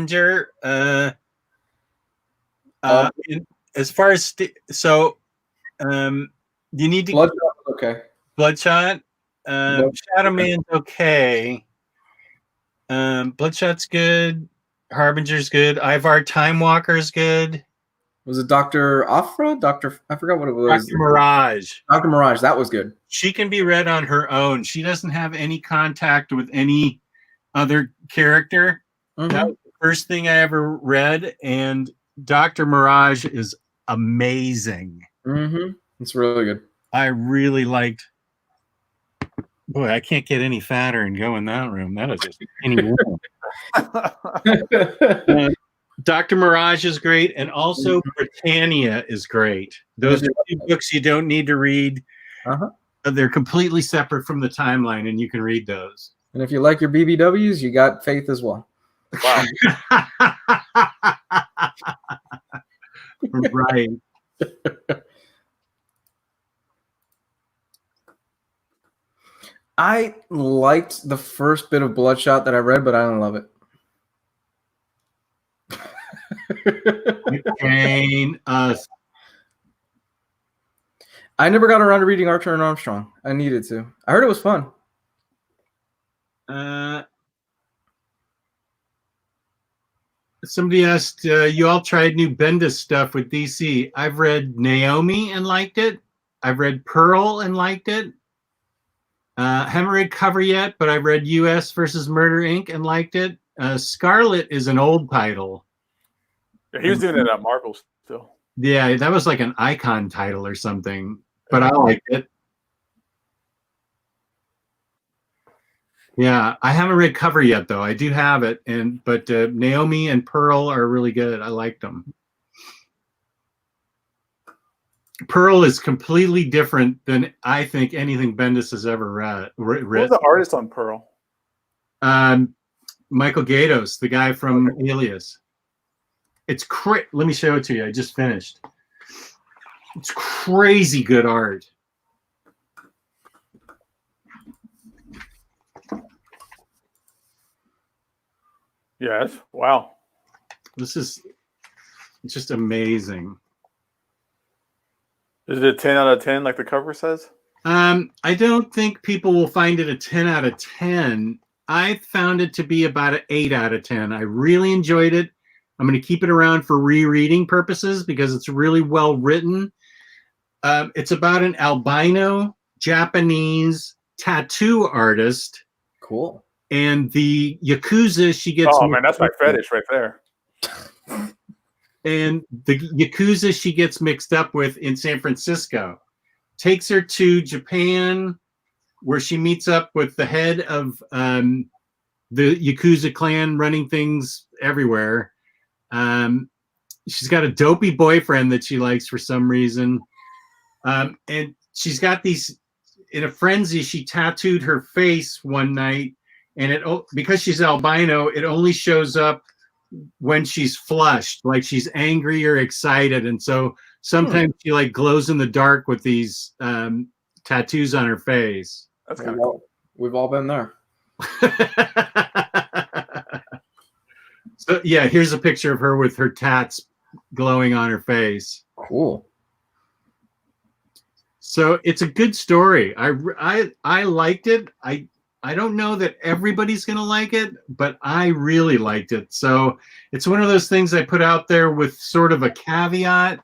far as you need to Bloodshot. Okay. Bloodshot. Shadow Man's okay. Bloodshot's good. Harbinger's good. Ivar Time Walker's good. Was it Dr. Afra? I forgot what it was. Dr. Mirage. Dr. Mirage, that was good. She can be read on her own. She doesn't have any contact with any other character. That was the first thing I ever read, and Dr. Mirage is amazing. Mm-hmm. It's really good. I really liked. Boy, I can't get any fatter and go in that room. That is just any room. Dr. Mirage is great, and also Britannia is great. Those are two books you don't need to read. They're completely separate from the timeline, and you can read those. And if you like your BBWs, you got Faith as well. Wow. Right. I liked the first bit of Bloodshot that I read, but I don't love it. Jane, I never got around to reading Archer and Armstrong. I needed to. I heard it was fun. Somebody asked, you all tried new Bendis stuff with DC. I've read Naomi and liked it. I've read Pearl and liked it. Haven't read Cover yet, but I've read US versus Murder Inc. and liked it. Scarlet is an old title. Yeah, he was doing it at Marvel still. Yeah, that was like an Icon title or something, but I liked it. Yeah, I haven't read Cover yet, though. I do have it, but Naomi and Pearl are really good. I liked them. Pearl is completely different than I think anything Bendis has ever read. Who's the artist on Pearl? Michael Gaydos, the guy from Alias. It's let me show it to you. I just finished. It's crazy good art. Yes. Wow. This is just amazing. Is it a 10 out of 10 like the cover says? I don't think people will find it a 10 out of 10. I found it to be about an 8 out of 10. I really enjoyed it. I'm going to keep it around for rereading purposes because it's really well written. It's about an albino Japanese tattoo artist. Cool. And the Yakuza she gets... Oh, man, that's my fetish right there. And the Yakuza she gets mixed up with in San Francisco takes her to Japan, where she meets up with the head of the Yakuza clan running things everywhere. She's got a dopey boyfriend that she likes for some reason. And she's got these, in a frenzy, she tattooed her face one night, and because she's albino, it only shows up when she's flushed, like she's angry or excited. And so sometimes she like glows in the dark with these tattoos on her face. That's kind of cool. We've all been there. So yeah, here's a picture of her with her tats glowing on her face. Cool. So it's a good story. I liked it. I don't know that everybody's going to like it, but I really liked it. So it's one of those things I put out there with sort of a caveat.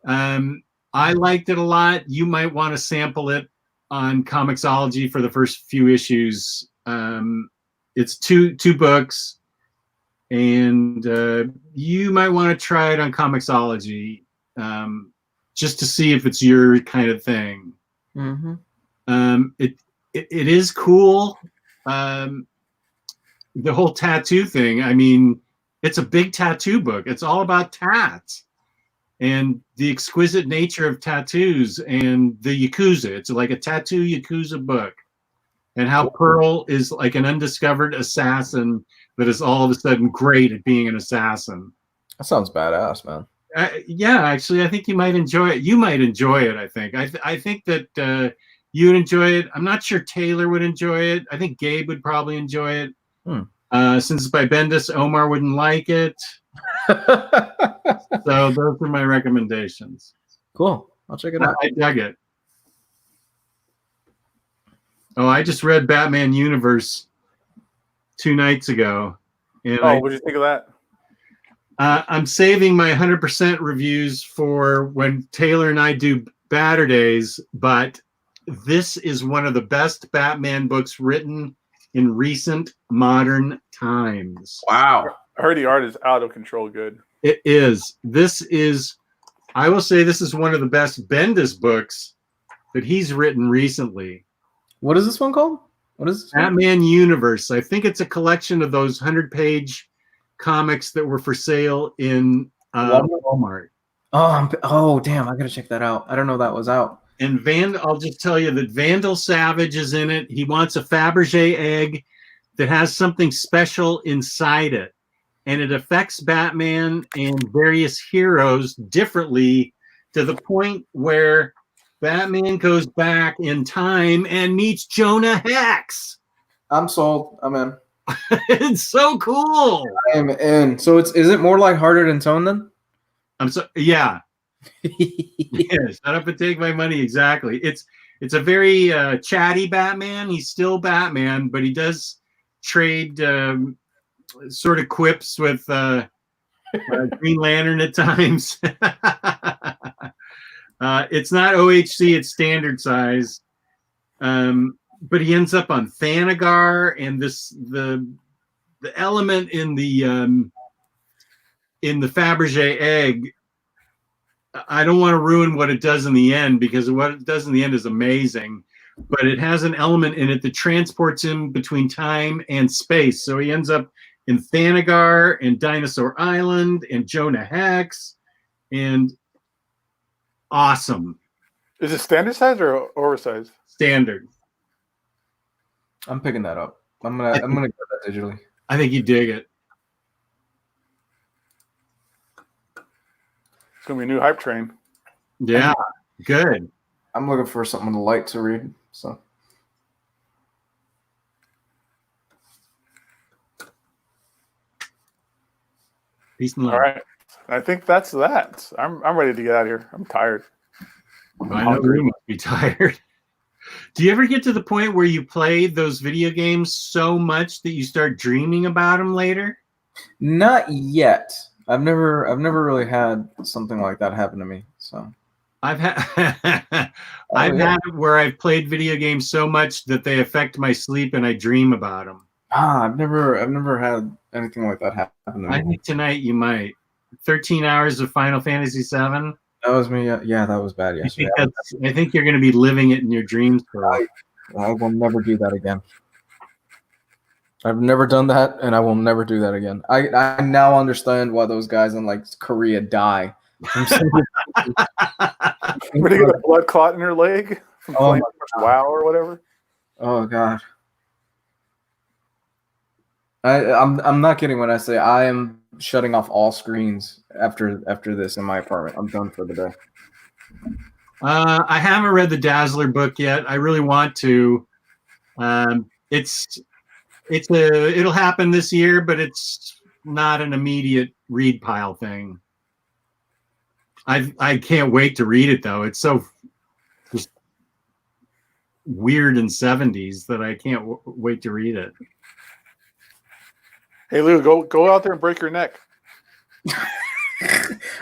I liked it a lot. You might want to sample it on Comixology for the first few issues. It's two books, and you might want to try it on Comixology just to see if it's your kind of thing. Mm-hmm. It is cool. The whole tattoo thing. I mean, it's a big tattoo book. It's all about tats and the exquisite nature of tattoos and the Yakuza. It's like a tattoo Yakuza book, and how Pearl is like an undiscovered assassin that is all of a sudden great at being an assassin. That sounds badass, man. Yeah, actually, I think you might enjoy it. You might enjoy it, I think. I think that you'd enjoy it. I'm not sure Taylor would enjoy it. I think Gabe would probably enjoy it. Since it's by Bendis, Omar wouldn't like it. So those are my recommendations. Cool. I'll check it out. I dug it. Oh, I just read Batman Universe 2 nights ago. And what did you think of that? I'm saving my 100% reviews for when Taylor and I do Batter Days, but this is one of the best Batman books written in recent modern times. Wow. I heard the art is out of control good. It is. This is I will say this is one of the best Bendis books that he's written recently. What is this one called? What is this one? Batman Universe. I think it's a collection of those 100-page comics that were for sale in Walmart. Oh, damn! I gotta check that out. I don't know that was out. And I'll just tell you that Vandal Savage is in it. He wants a Fabergé egg that has something special inside it, and it affects Batman and various heroes differently, to the point where Batman goes back in time and meets Jonah Hex. I'm sold. I'm in. It's so cool. I am in. So is it more lighthearted in tone then? Yeah. Yeah, shut up and take my money. Exactly. It's a very chatty Batman. He's still Batman, but he does trade sort of quips with Green Lantern at times. It's not OHC, it's standard size. But he ends up on Thanagar, and the element in the Fabergé egg, I don't want to ruin what it does in the end, because what it does in the end is amazing, but it has an element in it that transports him between time and space. So he ends up in Thanagar and Dinosaur Island and Jonah Hex, and awesome. Is it standard size or oversized? Standard. I'm picking that up. I'm gonna get that digitally. I think you dig it. It's gonna be a new hype train. Yeah, good. I'm looking for something light to read. So Peace and love. All right, I think that's that. I'm ready to get out of here. I'm tired. I know you must be tired. Do you ever get to the point where you play those video games so much that you start dreaming about them later? not yet. I've never really had something like that happen to me. So I've had had it where I've played video games so much that they affect my sleep and I dream about them. I've never had anything like that happen to me. I think tonight you might. 13 hours of Final Fantasy VII. That was me. Yeah, that was bad yesterday. I think you're going to be living it in your dreams. I will never do that again. I've never done that, and I will never do that again. I now understand why those guys in like Korea die. Where they get a blood clot in her leg from playing WoW or whatever. Oh God. I'm not kidding when I say I am shutting off all screens after this in my apartment. I'm done for the day. I haven't read the Dazzler book yet. I really want to. It'll happen this year, but it's not an immediate read pile thing. I can't wait to read it though. It's so just weird and 70s that I can't wait to read it. Hey Lou, go out there and break your neck.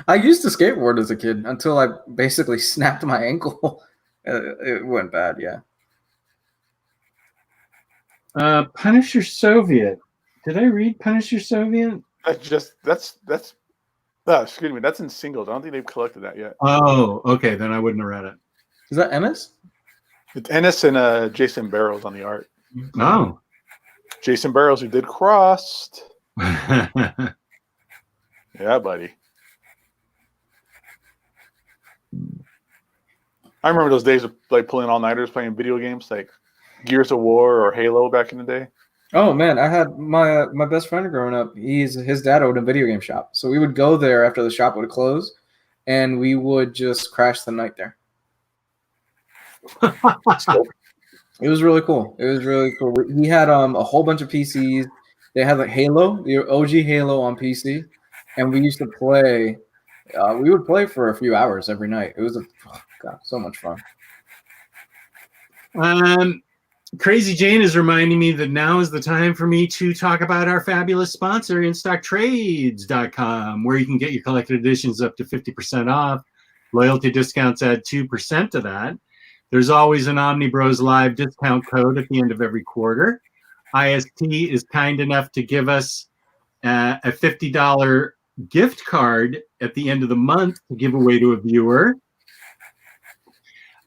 I used to skateboard as a kid until I basically snapped my ankle. It went bad, yeah. Punisher Soviet. Did I read Punisher Soviet? Excuse me, that's in singles. I don't think they've collected that yet. Oh, okay, then I wouldn't have read it. Is that Ennis? It's Ennis and Jason Barrows on the art. Oh. Jason Barrows, who did Crossed. Yeah, buddy. I remember those days of like pulling all-nighters, playing video games like Gears of War or Halo back in the day. Oh man, I had my best friend growing up. His dad owned a video game shop, so we would go there after the shop would close, and we would just crash the night there. It was really cool. He had a whole bunch of PCs. They had like Halo, the OG Halo on PC, and we used to play. We would play for a few hours every night. It was so much fun. Crazy Jane is reminding me that now is the time for me to talk about our fabulous sponsor, InStockTrades.com, where you can get your collected editions up to 50% off. Loyalty discounts add 2% to that. There's always an Omnibroslive discount code at the end of every quarter. IST is kind enough to give us a $50 gift card at the end of the month to give away to a viewer.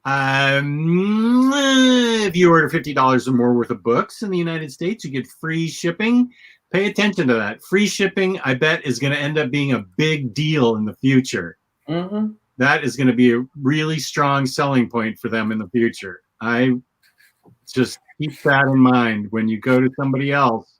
If you order $50 or more worth of books in the United States, you get free shipping. Pay attention to that. Free shipping, I bet, is going to end up being a big deal in the future. Mm-hmm. That is going to be a really strong selling point for them in the future. I just keep that in mind when you go to somebody else.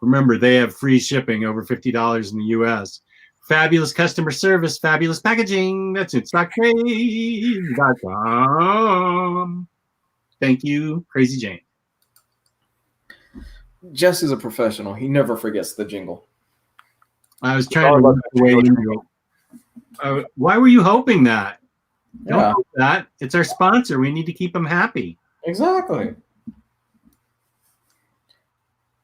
Remember, they have free shipping over $50 in the U.S. Fabulous customer service, fabulous packaging. That's itstocktrade.com. Thank you, Crazy Jane. Jess is a professional. He never forgets the jingle. I was trying to work the way into it. Why were you hoping that? Don't hope that. It's our sponsor. We need to keep them happy. Exactly.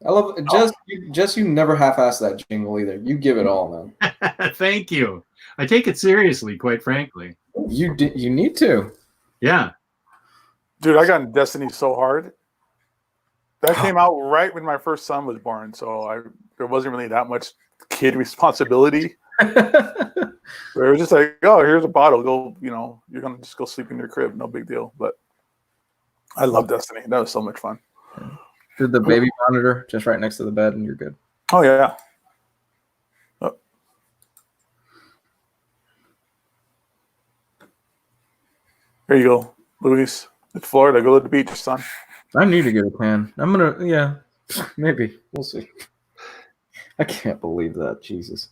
I love Jess. Jess, you never half-ass that jingle either. You give it all, man. Thank you. I take it seriously, quite frankly. You need to. Yeah. Dude, I got in Destiny so hard. That came out right when my first son was born, so there wasn't really that much kid responsibility. It was just like, oh, here's a bottle. Go, you're gonna just go sleep in your crib. No big deal. But I love Destiny. That was so much fun. Did the baby monitor just right next to the bed, and you're good. Oh yeah. Oh. Here you go, Luis. It's Florida. Go to the beach, son. I need to get a tan. Maybe. We'll see. I can't believe that. Jesus.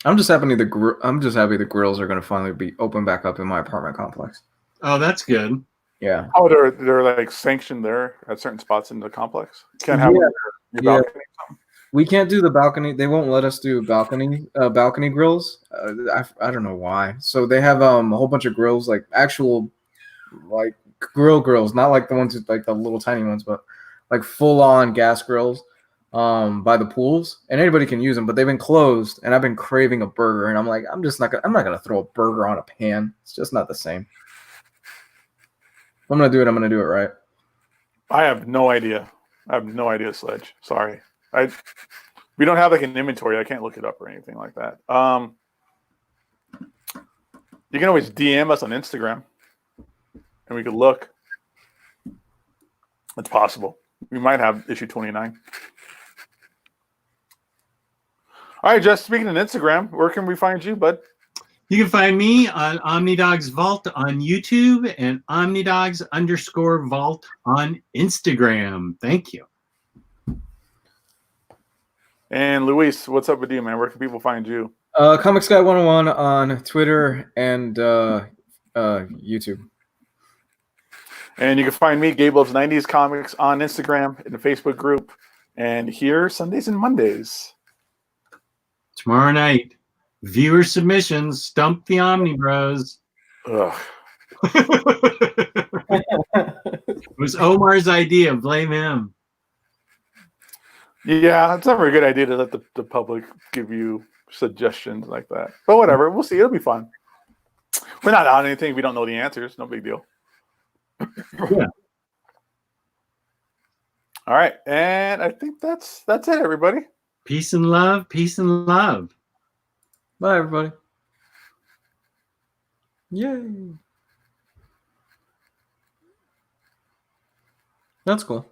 I'm just happy the grills are going to finally be open back up in my apartment complex. Oh, that's good. Yeah. Oh, they're like sanctioned there at certain spots in the complex. You can't have your balcony. We can't do the balcony. They won't let us do balcony grills. I don't know why. So they have a whole bunch of grills, like actual like grill grills, not like the ones with like the little tiny ones, but like full on gas grills by the pools, and anybody can use them, but they've been closed, and I've been craving a burger, and I'm like, I'm not gonna throw a burger on a pan. It's just not the same. If I'm gonna do it, I'm gonna do it right. I have no idea. Sledge. Sorry. We don't have like an inventory. I can't look it up or anything like that. You can always DM us on Instagram and we could look. It's possible. We might have issue 29. All right, Jess, speaking of Instagram, where can we find you, bud? You can find me on Omnidog's Vault on YouTube and Omnidogs_Vault on Instagram. Thank you. And Luis, what's up with you, man? Where can people find you? Comics Guy 101 on Twitter and YouTube. And you can find me, Gabe Loves 90s Comics, on Instagram, in the Facebook group, and here Sundays and Mondays. Tomorrow night, viewer submissions, Stump the Omnibros. Ugh. It was Omar's idea. Blame him. Yeah, it's never a good idea to let the public give you suggestions like that. But whatever, we'll see. It'll be fun. We're not on anything. We don't know the answers. No big deal. Yeah. All right, and I think that's it, everybody. Peace and love. Peace and love. Bye, everybody. Yay. That's cool.